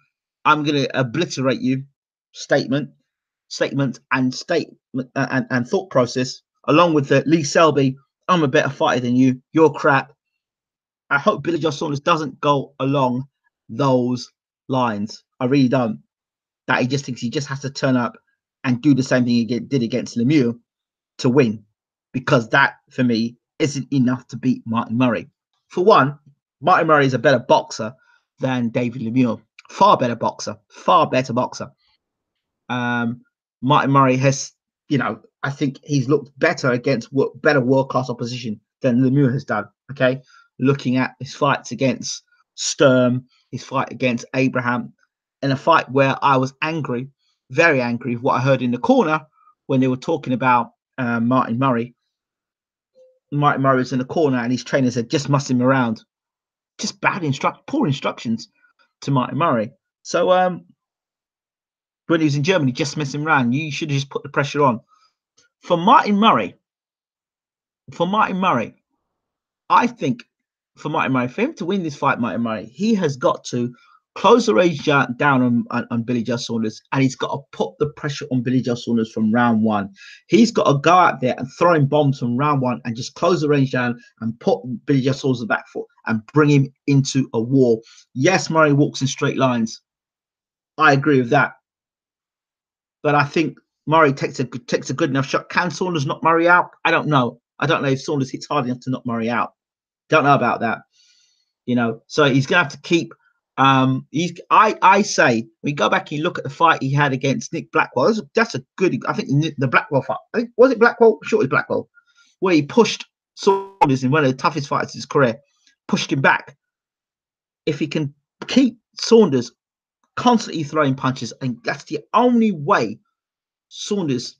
I'm going to obliterate you" statement and thought process, along with the Lee Selby, "I'm a better fighter than you, you're crap." I hope Billy Joe Saunders doesn't go along those lines. I really don't. That he just thinks he just has to turn up and do the same thing he did against Lemieux to win, because that, for me, isn't enough to beat Martin Murray. For one, Martin Murray is a better boxer than David Lemieux. Far better boxer. Far better boxer. Martin Murray has, you know, I think he's looked better against better world-class opposition than Lemieux has done, okay? Looking at his fights against Sturm, his fight against Abraham, in a fight where I was angry, very angry with what I heard in the corner when they were talking about Martin Murray. Martin Murray was in the corner and his trainer said, just muss him around. Just poor instructions to Martin Murray. So when he was in Germany, just mess him around. You should have just put the pressure on. For Martin Murray, I think for him to win this fight, Martin Murray, he has got to close the range down on Billy Joe Saunders, and he's got to put the pressure on Billy Joe Saunders from round one. He's got to go out there and throw in bombs from round one and just close the range down and put Billy Joe Saunders on the back foot and bring him into a war. Yes, Murray walks in straight lines. I agree with that. But I think Murray takes a good enough shot. Can Saunders knock Murray out? I don't know. I don't know if Saunders hits hard enough to knock Murray out. Don't know about that. You know, so he's gonna have to keep. I say we go back and look at the fight he had against Nick Blackwell. That's a good. I think the Blackwell fight. I think, was it Blackwell? Sure, it was Blackwell, where he pushed Saunders in one of the toughest fights of his career, pushed him back. If he can keep Saunders constantly throwing punches, and that's the only way Saunders,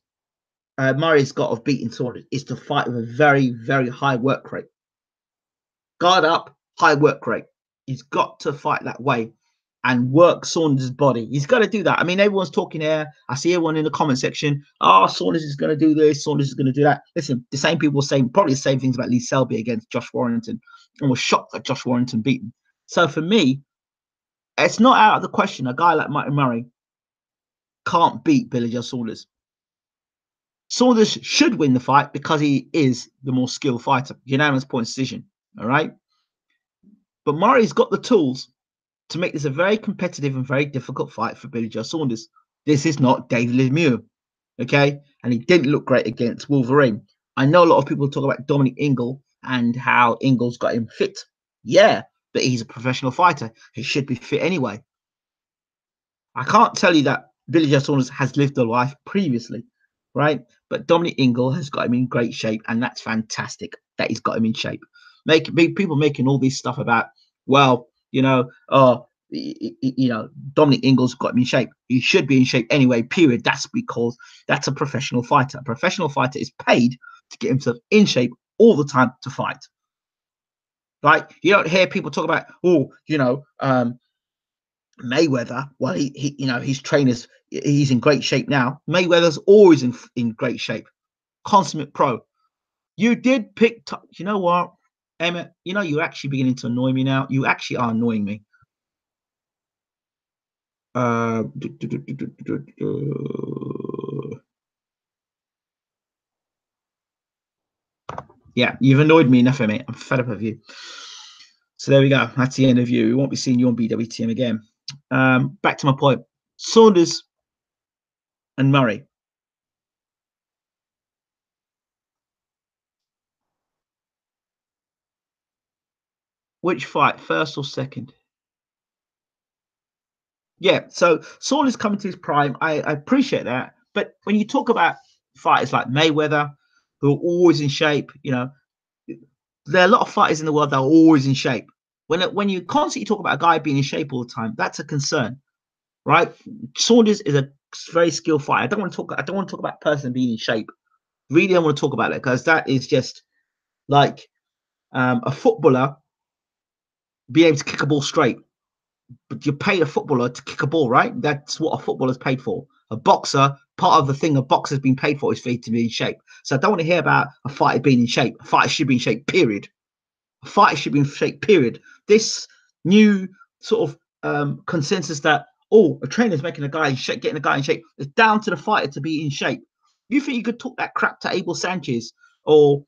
Murray's got of beating Saunders, is to fight with a very, very high work rate. Guard up, high work rate. He's got to fight that way and work Saunders' body. He's got to do that. I mean, everyone's talking here. I see everyone in the comment section. Oh, Saunders is going to do this. Saunders is going to do that. Listen, the same people saying probably the same things about Lee Selby against Josh Warrington, and was shocked that Josh Warrington beat him. So for me, it's not out of the question. A guy like Martin Murray can't beat Billy Joe Saunders. Saunders should win the fight because he is the more skilled fighter. Unanimous point decision. All right. But Murray's got the tools to make this a very competitive and very difficult fight for Billy Joe Saunders. This is not David Lemieux. Okay. And he didn't look great against Wolverine. I know a lot of people talk about Dominic Ingle and how Ingle's got him fit. Yeah, but he's a professional fighter. He should be fit anyway. I can't tell you that Billy Joe Saunders has lived a life previously, right? But Dominic Ingle has got him in great shape, and that's fantastic that he's got him in shape. People making all this stuff about, well, Dominic Ingle's got him in shape. He should be in shape anyway, period. That's because that's a professional fighter. A professional fighter is paid to get himself in shape all the time to fight. Right? You don't hear people talk about, Mayweather, well, his trainers, he's in great shape now. Mayweather's always in great shape. Consummate pro. You did pick, you know what, Emmett, you're actually beginning to annoy me now. You actually are annoying me. Yeah, you've annoyed me enough, Emmett. I'm fed up of you. So there we go. That's the end of you. We won't be seeing you on BWTM again. Back to my point. Saunders and Murray. Which fight, first or second? Yeah, so Saunders coming to his prime. I appreciate that. But when you talk about fighters like Mayweather, who are always in shape, there are a lot of fighters in the world that are always in shape. When you constantly talk about a guy being in shape all the time, that's a concern, right? Saunders is a very skilled fighter. I don't want to talk about a person being in shape. Really, don't want to talk about it because that is just like a footballer being able to kick a ball straight. But you pay a footballer to kick a ball, right? That's what a footballer's paid for. A boxer, part of the thing a boxer's been paid for is for you to be in shape. So I don't want to hear about a fighter being in shape. A fighter should be in shape, period. A fighter should be in shape, period. This new sort of consensus that, a trainer's making a guy in shape, getting a guy in shape, it's down to the fighter to be in shape. You think you could talk that crap to Abel Sanchez or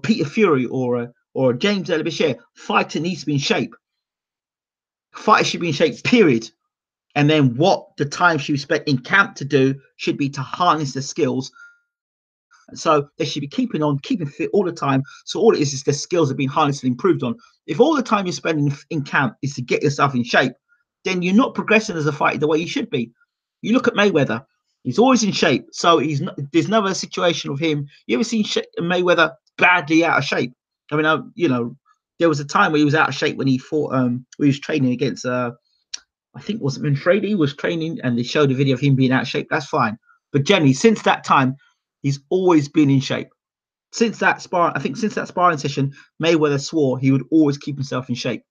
Peter Fury or James Elabishere? Fighter needs to be in shape. Fighter should be in shape, period. And then what the time should be spent in camp to do should be to harness the skills. So they should be keeping fit all the time. So all it is the skills are being harnessed and improved on. If all the time you're spending in camp is to get yourself in shape, then you're not progressing as a fighter the way you should be. You look at Mayweather; he's always in shape. So there's never a situation of him. You ever seen Mayweather badly out of shape? I mean, there was a time where he was out of shape when he fought. He was training against. I think it was Manfredi was training, and they showed a video of him being out of shape. That's fine. But generally, since that time, he's always been in shape. Since that sparring session, Mayweather swore he would always keep himself in shape.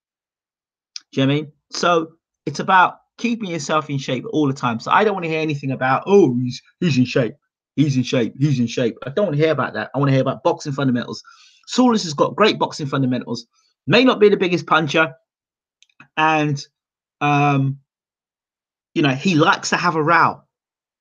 Do you know what I mean? So it's about keeping yourself in shape all the time. So I don't want to hear anything about, he's in shape. He's in shape. He's in shape. I don't want to hear about that. I want to hear about boxing fundamentals. Saunders has got great boxing fundamentals. May not be the biggest puncher, and he likes to have a row.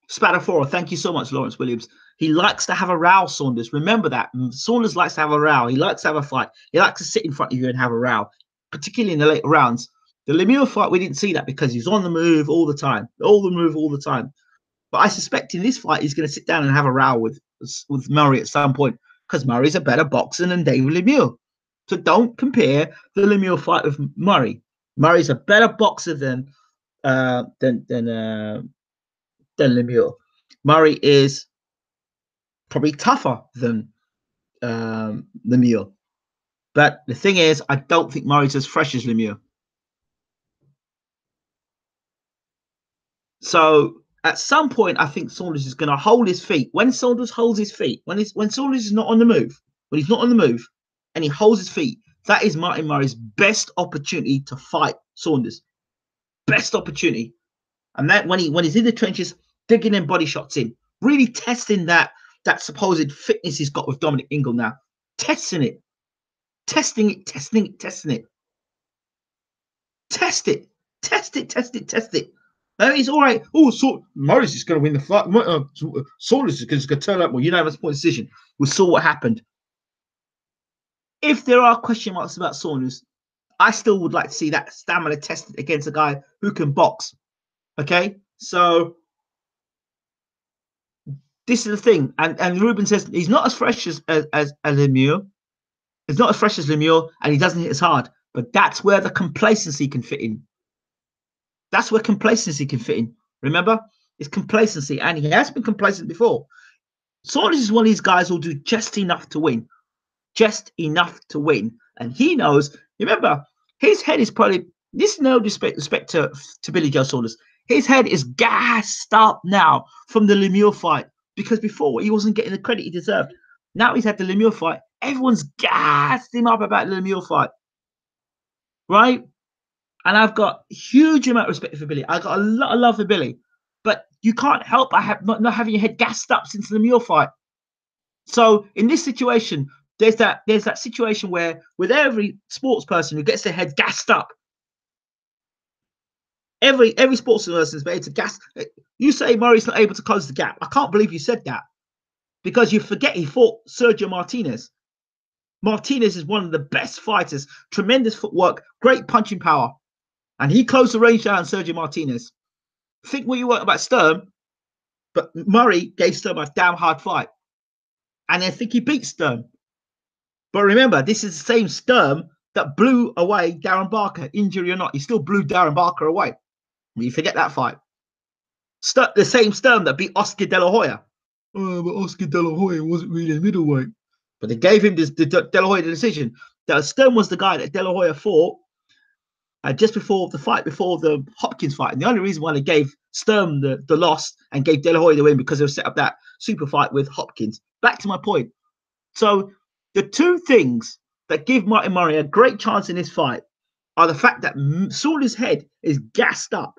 Spatafora, thank you so much, Lawrence Williams. He likes to have a row, Saunders. Remember that. Saunders likes to have a row. He likes to have a fight. He likes to sit in front of you and have a row, particularly in the later rounds. The Lemieux fight, we didn't see that because he's on the move all the time. But I suspect in this fight, he's going to sit down and have a row with Murray at some point because Murray's a better boxer than David Lemieux. So don't compare the Lemieux fight with Murray. Murray's a better boxer than Lemieux. Murray is probably tougher than Lemieux. But the thing is, I don't think Murray's as fresh as Lemieux. So at some point, I think Saunders is going to hold his feet. When Saunders holds his feet, when Saunders is not on the move, when he's not on the move and he holds his feet, that is Martin Murray's best opportunity to fight Saunders. Best opportunity. And that when he's in the trenches, digging in body shots in, really testing that supposed fitness he's got with Dominic Ingle now. Testing it. Test it. Test it. He's all right. So Murray's is going to win the fight. Saunders is going to turn up. Well, unanimous point decision. We saw what happened. If there are question marks about Saunders, I still would like to see that stamina tested against a guy who can box. Okay, so this is the thing, and Ruben says he's not as fresh as Lemieux. He's not as fresh as Lemieux, and he doesn't hit as hard. But that's where the complacency can fit in. That's where complacency can fit in. Remember, it's complacency, and he has been complacent before. Saunders is one of these guys who'll do just enough to win, just enough to win, and he knows. Remember, his head is probably, this is no respect to Billy Joe Saunders. His head is gassed up now from the Lemieux fight, because before he wasn't getting the credit he deserved. Now he's had the Lemieux fight. Everyone's gassed him up about the Lemieux fight, right? And I've got a huge amount of respect for Billy. I've got a lot of love for Billy. But you can't help not having your head gassed up since the Lemieux fight. So in this situation, there's that situation where with every sports person who gets their head gassed up, every sports person is able to gas. You say Murray's not able to close the gap. I can't believe you said that, because you forget he fought Sergio Martinez. Martinez is one of the best fighters, tremendous footwork, great punching power. And he closed the range down on Sergio Martinez. Think what you want about Sturm, but Murray gave Sturm a damn hard fight. And I think he beat Sturm. But remember, this is the same Sturm that blew away Darren Barker, injury or not. He still blew Darren Barker away. You forget that fight. The same Sturm that beat Oscar De La Hoya. Oh, but Oscar De La Hoya wasn't really a middleweight. But they gave him De La Hoya the decision. That Sturm was the guy that De La Hoya fought just before the fight, before the Hopkins fight. And the only reason why they gave Sturm the loss and gave De La Hoya the win, because they set up that super fight with Hopkins. Back to my point. So the two things that give Martin Murray a great chance in this fight are the fact that Saunders' head is gassed up.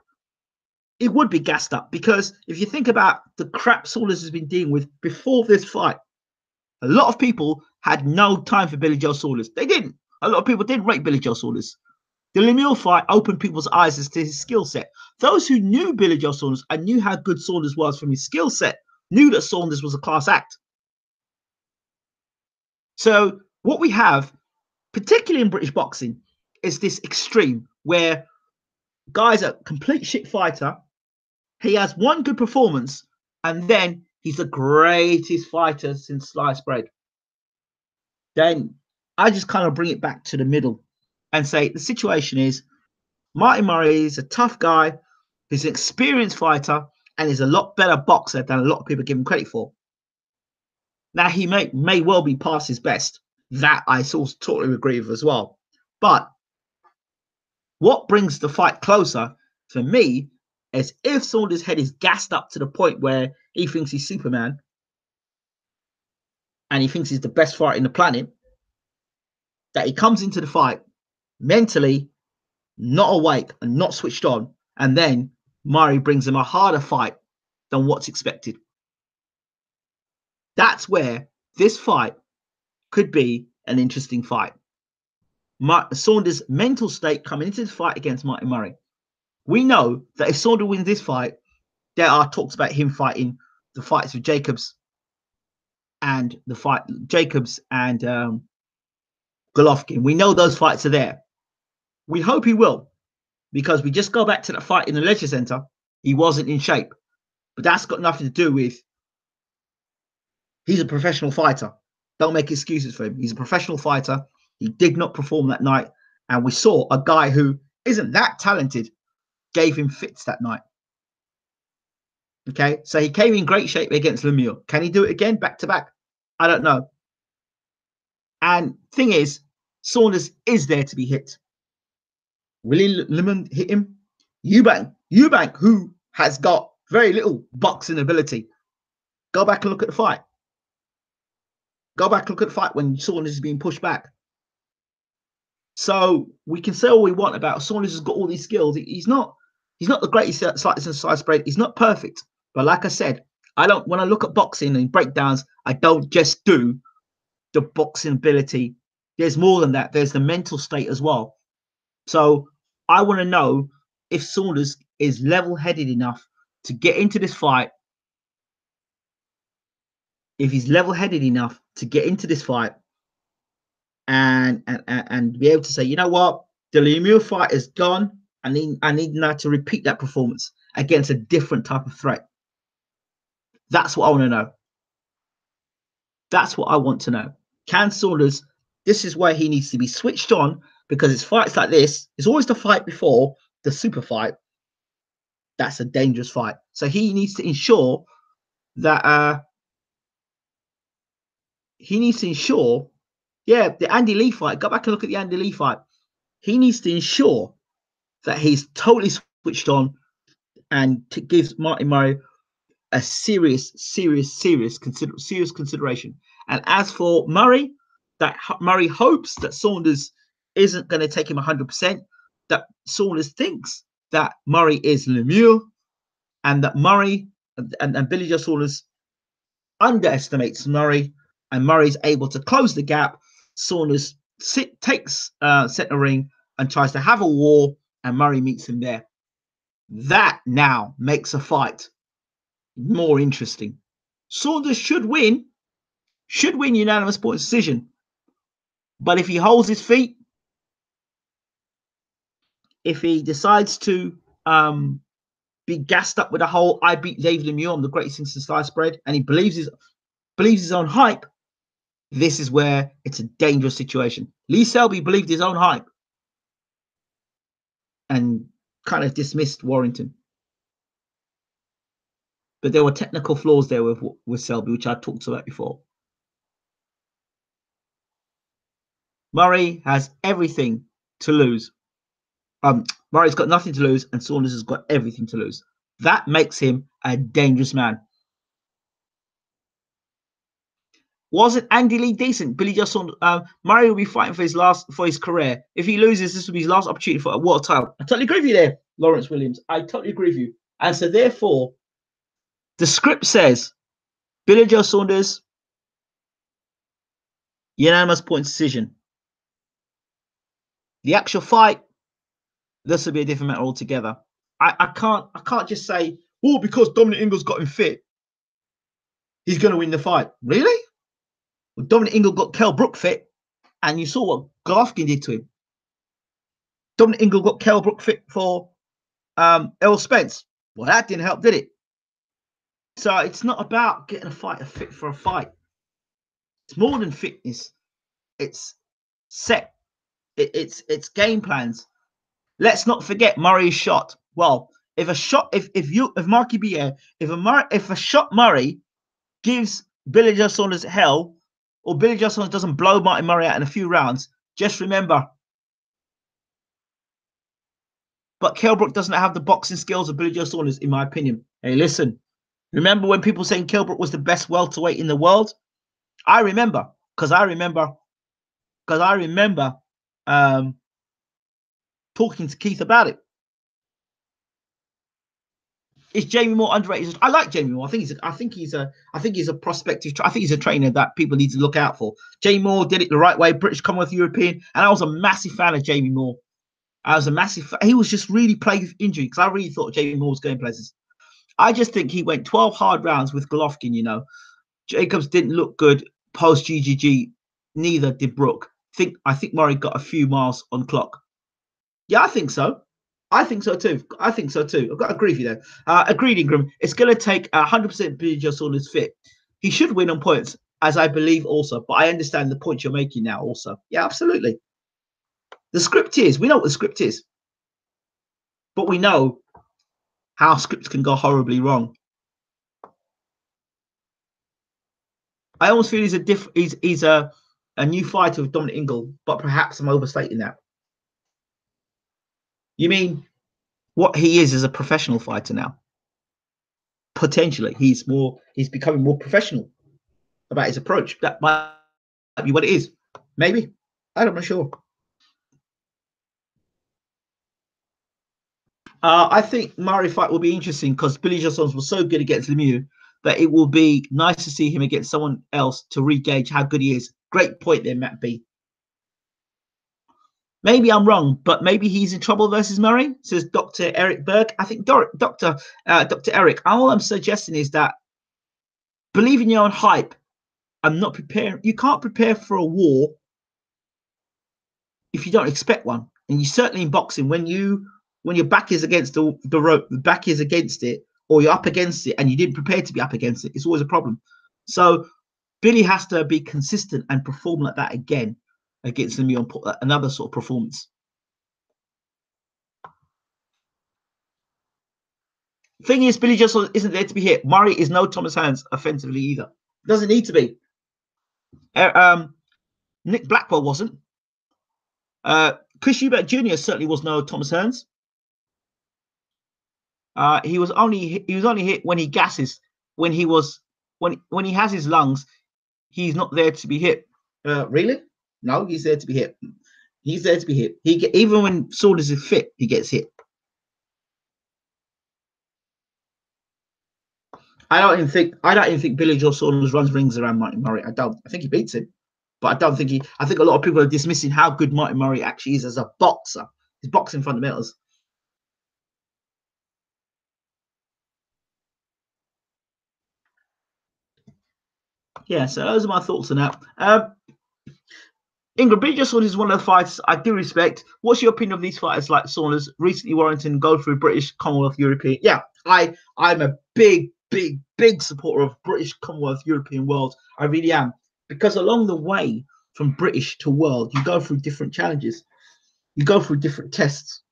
It would be gassed up, because if you think about the crap Saunders has been dealing with before this fight, a lot of people had no time for Billy Joe Saunders. They didn't. A lot of people didn't rate Billy Joe Saunders. The Lemieux fight opened people's eyes as to his skill set. Those who knew Billy Joe Saunders and knew how good Saunders was from his skill set knew that Saunders was a class act. So what we have, particularly in British boxing, is this extreme where guy's a complete shit fighter. He has one good performance, and then he's the greatest fighter since sliced bread. Then I just kind of bring it back to the middle and say the situation is Martin Murray is a tough guy. He's an experienced fighter, and he's a lot better boxer than a lot of people give him credit for. Now, he may well be past his best. That I also totally agree with as well. But what brings the fight closer for me is if Saunders' head is gassed up to the point where he thinks he's Superman and he thinks he's the best fighter in the planet, that he comes into the fight mentally not awake and not switched on, and then Murray brings him a harder fight than what's expected. That's where this fight could be an interesting fight. Saunders' mental state coming into this fight against Martin Murray. We know that if Saunders wins this fight, there are talks about him fighting the fights with Jacobs and Golovkin. We know those fights are there. We hope he will, because we just go back to that fight in the Leisure Centre. He wasn't in shape, but that's got nothing to do with he's a professional fighter. Don't make excuses for him. He's a professional fighter. He did not perform that night, and we saw a guy who isn't that talented gave him fits that night. Okay, so he came in great shape against Lemieux. Can he do it again back to back? I don't know. And thing is, Saunders is there to be hit. Will Lemieux hit him? Eubank, who has got very little boxing ability. Go back and look at the fight. Go back and look at the fight when Saunders is being pushed back. So we can say all we want about Saunders has got all these skills. He's not the greatest sliced bread. He's not perfect. But like I said, when I look at boxing and breakdowns, I don't just do the boxing ability. There's more than that. There's the mental state as well. So I want to know if Saunders is level-headed enough to get into this fight. If he's level-headed enough to get into this fight and be able to say, you know what, the Lemieux fight is gone. I need now to repeat that performance against a different type of threat. That's what I want to know. That's what I want to know. Can Saunders, this is where he needs to be switched on because it's fights like this. It's always the fight before the super fight. That's a dangerous fight. So he needs to ensure that yeah, the Andy Lee fight. Go back and look at the Andy Lee fight. He needs to ensure that he's totally switched on and gives Martin Murray a serious consideration. And as for Murray, that Murray hopes that Saunders isn't going to take him 100%, that Saunders thinks that Murray is Lemieux, and that Murray and Billy Joe Saunders underestimates Murray, and Murray's able to close the gap. Saunders takes center ring and tries to have a war, and Murray meets him there. That now makes a fight more interesting. Saunders should win unanimous point decision. But if he holds his feet, if he decides to be gassed up with the whole "I beat Dave Lemieux, I'm the greatest thing since sliced bread," and he believes his own hype, this is where it's a dangerous situation. Lee Selby believed his own hype and kind of dismissed Warrington. But there were technical flaws there with Selby, which I talked about before. Murray has everything to lose. Murray's got nothing to lose, and Saunders has got everything to lose. That makes him a dangerous man. Wasn't Andy Lee decent? Billy Joe Saunders. Murray will be fighting for his career. If he loses, this will be his last opportunity for a world title. I totally agree with you there, Lawrence Williams. I totally agree with you. And so therefore, the script says Billy Joe Saunders, unanimous point decision. The actual fight, this will be a different matter altogether. I can't just say, oh, because Dominic Ingles got him fit, he's going to win the fight. Really? Well, Dominic Ingle got Kell Brook fit, and you saw what Golovkin did to him. Dominic Ingle got Kell Brook fit for Errol Spence. Well, that didn't help, did it? So it's not about getting a fighter fit for a fight. It's more than fitness. It's set. It's game plans. Let's not forget Murray's shot. Well, if Marky Bier, if a shot Murray gives Billy Joe Saunders hell, or Billy Joe Saunders doesn't blow Martin Murray out in a few rounds, just remember. But Kell Brook doesn't have the boxing skills of Billy Joe Saunders, in my opinion. Hey, listen. Remember when people saying Kell Brook was the best welterweight in the world? I remember, because I remember talking to Keith about it. Is Jamie Moore underrated? I like Jamie Moore. I think he's a prospective. I think he's a trainer that people need to look out for. Jamie Moore did it the right way, British Commonwealth European, and I was a massive fan of Jamie Moore. He was just really plagued with injury, because I really thought Jamie Moore was going places. I just think he went 12 hard rounds with Golovkin. You know, Jacobs didn't look good post GGG. Neither did Brook. I think Murray got a few miles on clock. Yeah, I think so. I think so too. I've got to agree with you there. Agreed, Ingram. It's going to take 100% Billy Joe Saunders fit. He should win on points, as I believe also. But I understand the point you're making now also. Yeah, absolutely. The script is. We know what the script is. But we know how scripts can go horribly wrong. I almost feel he's a new fighter with Dominic Ingle, but perhaps I'm overstating that. You mean what he is as a professional fighter now? Potentially, he's becoming more professional about his approach. That might be what it is. Maybe. I'm not sure. I think Murray fight will be interesting because Billy Joe Saunders was so good against Lemieux that it will be nice to see him against someone else to re-gauge how good he is. Great point there, Matt B. Maybe I'm wrong, but maybe he's in trouble versus Murray, says Dr. Eric Berg. I think Dr. Eric, all I'm suggesting is that believe in your own hype. I'm not preparing. You can't prepare for a war if you don't expect one. And you certainly in boxing, when your back is against the rope, the back is against it, or you're up against it and you didn't prepare to be up against it, it's always a problem. So Billy has to be consistent and perform like that again. against them on another sort of performance. Thing is, Billy Joe isn't there to be hit. Murray is no Thomas Hearns offensively either. Doesn't need to be. Nick Blackwell wasn't. Chris Eubank Jr. certainly was no Thomas Hearns. He was only hit when he gasses. When he has his lungs, he's not there to be hit. Really? No, he's there to be hit. He's there to be hit. Even when Saunders is fit, he gets hit. I don't even think Billy Joe Saunders runs rings around Martin Murray. I don't. I think he beats him, but I don't think he. I think a lot of people are dismissing how good Martin Murray actually is as a boxer. He's boxing fundamentals. Yeah, so those are my thoughts on that. Ingram, Billy Joe Saunders is one of the fighters I do respect. What's your opinion of these fighters like Saunders, recently Warrington, go through British, Commonwealth, European? Yeah, I'm a big supporter of British, Commonwealth, European world. I really am. Because along the way from British to world, you go through different challenges. You go through different tests.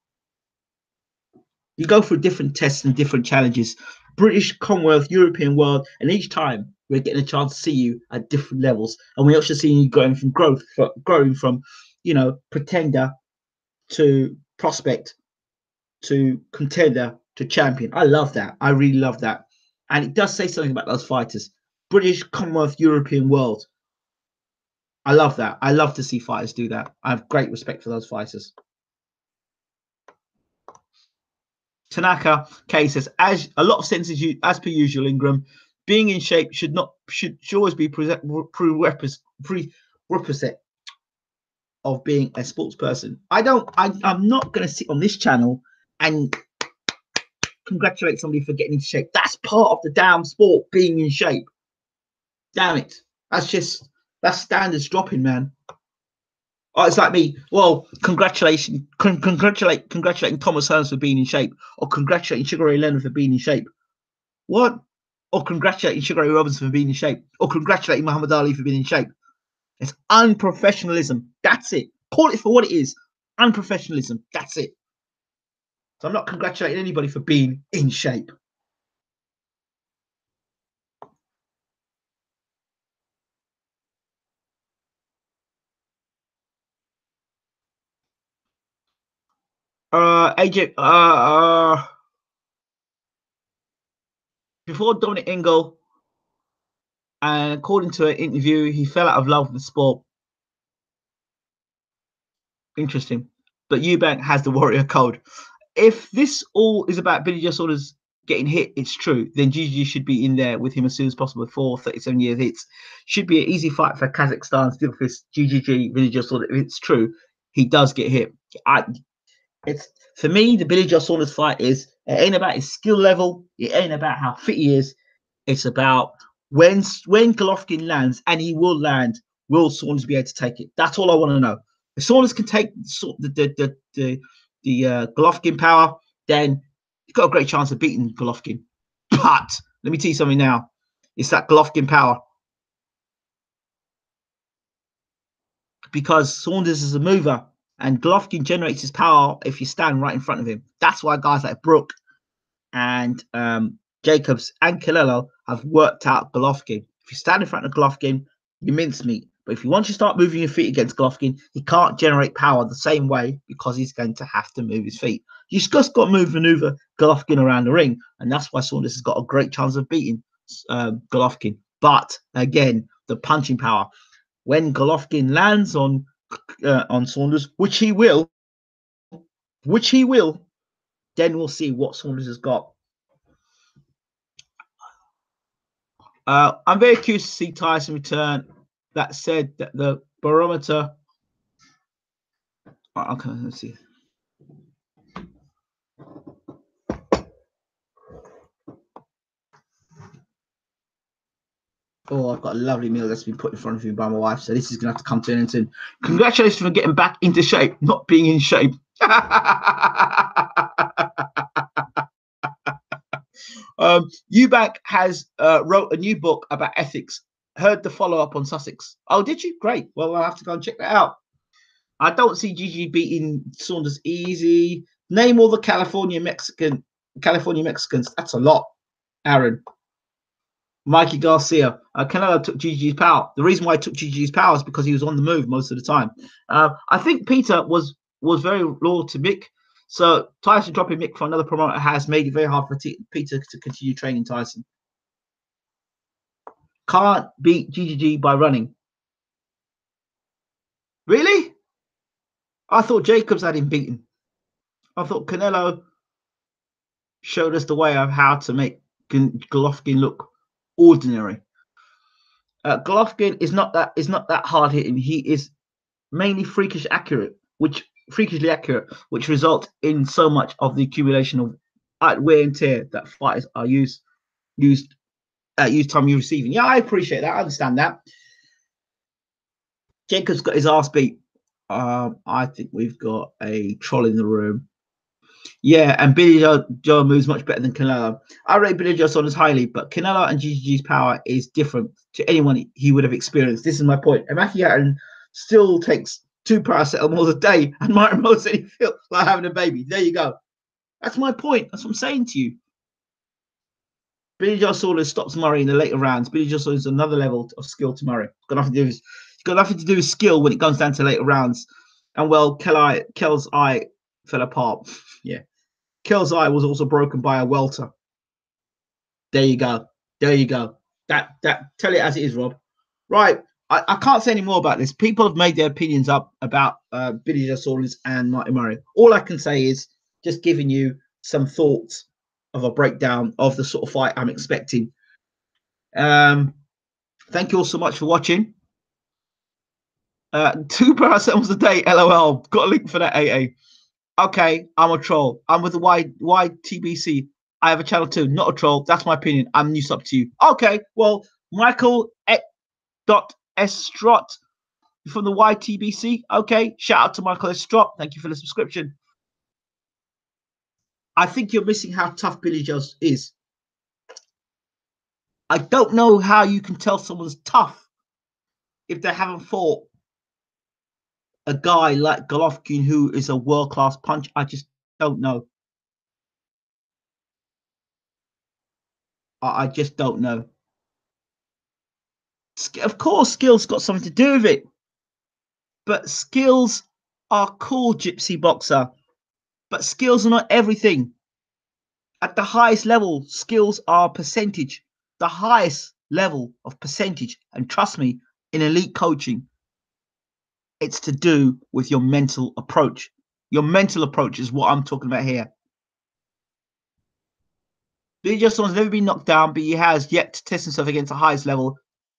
You go through different tests and different challenges. British, Commonwealth, European world, and each time we're getting a chance to see you at different levels, and we're also seeing you growing from pretender to prospect to contender to champion. I love that. I really love that, and it does say something about those fighters. British, Commonwealth, European world. I love that. I love to see fighters do that. I have great respect for those fighters. Tanaka K says, as a lot of senses, as per usual, Ingram, being in shape should always be prerequisite of being a sports person. I'm not going to sit on this channel and congratulate somebody for getting into shape. That's part of the damn sport, being in shape. Damn it. That's standards dropping, man. Oh, it's like me. Well, congratulating Thomas Hearns for being in shape, or congratulating Sugar Ray Leonard for being in shape. What? Or congratulating Sugar Ray Robinson for being in shape, or congratulating Muhammad Ali for being in shape. It's unprofessionalism. That's it. Call it for what it is. Unprofessionalism. That's it. So I'm not congratulating anybody for being in shape. AJ, before Dominic Ingle, and according to an interview, he fell out of love with the sport. Interesting. But Eubank has the warrior code. If this all is about Billy Joe Saunders getting hit, it's true, then GG should be in there with him as soon as possible. 37 years hits. Should be an easy fight for Kazakhstan, still fist, GGG, Billy Joe Saunders. If it's true, he does get hit. It's for me, the Billy Joe Saunders fight it ain't about his skill level, it ain't about how fit he is. It's about when Golovkin lands, and he will land, will Saunders be able to take it? That's all I want to know. If Saunders can take the Golovkin power, then you've got a great chance of beating Golovkin. But let me tell you something now. It's that Golovkin power. Because Saunders is a mover, and Golovkin generates his power if you stand right in front of him. That's why guys like Brook and Jacobs and Canelo have worked out Golovkin. If you stand in front of Golovkin, you mincemeat. But if you want to start moving your feet against Golovkin, he can't generate power the same way, because he's going to have to move his feet. You just got to maneuver Golovkin around the ring, and that's why Saunders has got a great chance of beating Golovkin. But again, the punching power. When Golovkin lands on Saunders, which he will, then we'll see what Saunders has got. I'm very curious to see Tyson return. That said, that the barometer. Okay, let's see. Oh, I've got a lovely meal that's been put in front of me by my wife, so this is going to have to come to an end soon. Congratulations for getting back into shape, not being in shape. Eubank has wrote a new book about ethics. Heard the follow-up on Sussex. Oh, did you? Great. Well, I'll have to go and check that out. I don't see Gigi beating Saunders easy. Name all the California Mexicans. That's a lot, Aaron. Mikey Garcia. Canelo took Gigi's power. The reason why I took Gigi's power is because he was on the move most of the time. I think Peter was very loyal to Mick. So Tyson dropping Mick for another promoter has made it very hard for Peter to continue training Tyson. Can't beat GGG by running. Really? I thought Jacobs had him beaten. I thought Canelo showed us the way of how to make Golovkin look ordinary. Golovkin is not that hard hitting. He is mainly freakishly accurate, which results in so much of the accumulation of wear and tear that fighters are used time you're receiving. Yeah, I appreciate that. I understand that. Jacobs got his ass beat. I think we've got a troll in the room. Yeah, and Billy Joe moves much better than Canelo. I rate Billy Joe Saunders highly, but Canelo and GGG's power is different to anyone he would have experienced. This is my point. And Mackie Hatton still takes 2 paracetamols a day, and Martin Mo said he feels like having a baby. There you go. That's my point. That's what I'm saying to you. Billy Joe Saunders stops Murray in the later rounds. Billy Joe Saunders is another level of skill to Murray. It's got nothing to do with skill when it comes down to later rounds. And well, Kell's eye fell apart. Yeah. Kell's eye was also broken by a welter. There you go. That tell it as it is, Rob. Right. I can't say any more about this. People have made their opinions up about Billy Joe Saunders and Martin Murray. All I can say is just giving you some thoughts of a breakdown of the sort of fight I'm expecting. Thank you all so much for watching. 2 paracetamols a day, LOL. Got a link for that, AA. Okay, I'm a troll. I'm with the YTBC. I have a channel too. Not a troll. That's my opinion. I'm new sub to you. Okay, well, Michael Estrot from the YTBC. Okay, shout out to Michael Estrot. Thank you for the subscription. I think you're missing how tough Billy Joe is. I don't know how you can tell someone's tough if they haven't fought a guy like Golovkin, who is a world-class punch. I just don't know. I just don't know. Of course, skills got something to do with it. But skills are cool, Gypsy Boxer. But skills are not everything. At the highest level, skills are percentage. The highest level of percentage. And trust me, in elite coaching, it's to do with your mental approach. Your mental approach is what I'm talking about here. Billy Joe Saunders has never been knocked down, but he has yet to test himself against the highest level,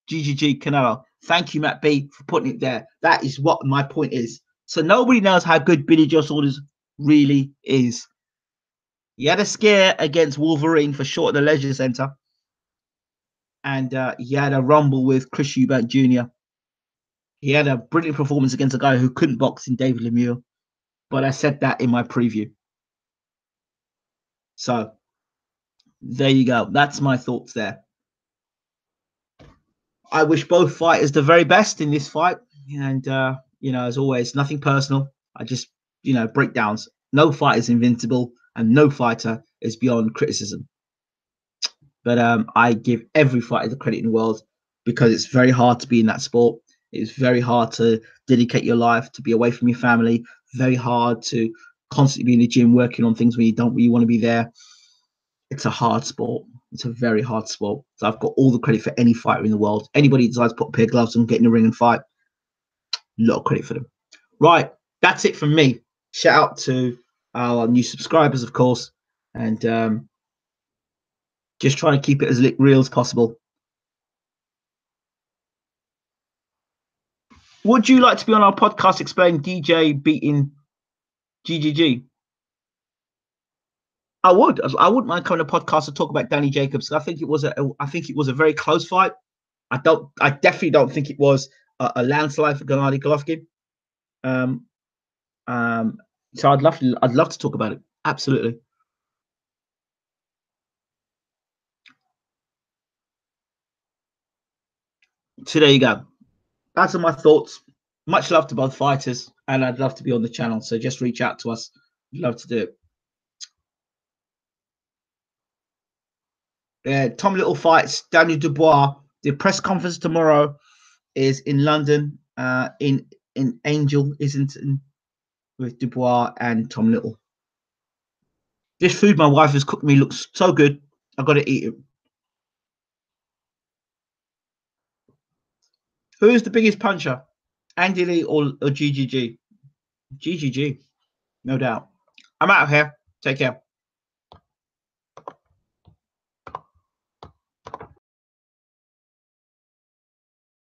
GGG Canelo. Thank you, Matt B, for putting it there. That is what my point is. So nobody knows how good Billy Joe Saunders really is. He had a scare against Wolverine for short at the Leisure Center. And he had a rumble with Chris Eubank Jr. He had a brilliant performance against a guy who couldn't box in David Lemieux. But I said that in my preview. So there you go. That's my thoughts there. I wish both fighters the very best in this fight. And, as always, nothing personal. I just, breakdowns. No fighter is invincible and no fighter is beyond criticism. But I give every fighter the credit in the world because it's very hard to be in that sport. It's very hard to dedicate your life, to be away from your family. Very hard to constantly be in the gym working on things when you don't really want to be there. It's a hard sport. It's a very hard sport. So I've got all the credit for any fighter in the world. Anybody who decides to put a pair of gloves on, get in the ring and fight, a lot of credit for them. Right, that's it from me. Shout out to our new subscribers, of course, and just trying to keep it as real as possible. Would you like to be on our podcast explaining DJ beating GGG? I would. I wouldn't mind coming to a podcast to talk about Danny Jacobs. I think it was a very close fight. I definitely don't think it was a landslide for Gennady Golovkin. So I'd love to talk about it. Absolutely. So there you go. That's my thoughts. Much love to both fighters, and I'd love to be on the channel. So just reach out to us. We'd love to do it. Tom Little fights Daniel Dubois. The press conference tomorrow is in London, in Angel, Islington, with Dubois and Tom Little. This food my wife has cooked me looks so good. I've got to eat it. Who is the biggest puncher? Andy Lee or GGG? GGG, no doubt. I'm out of here. Take care.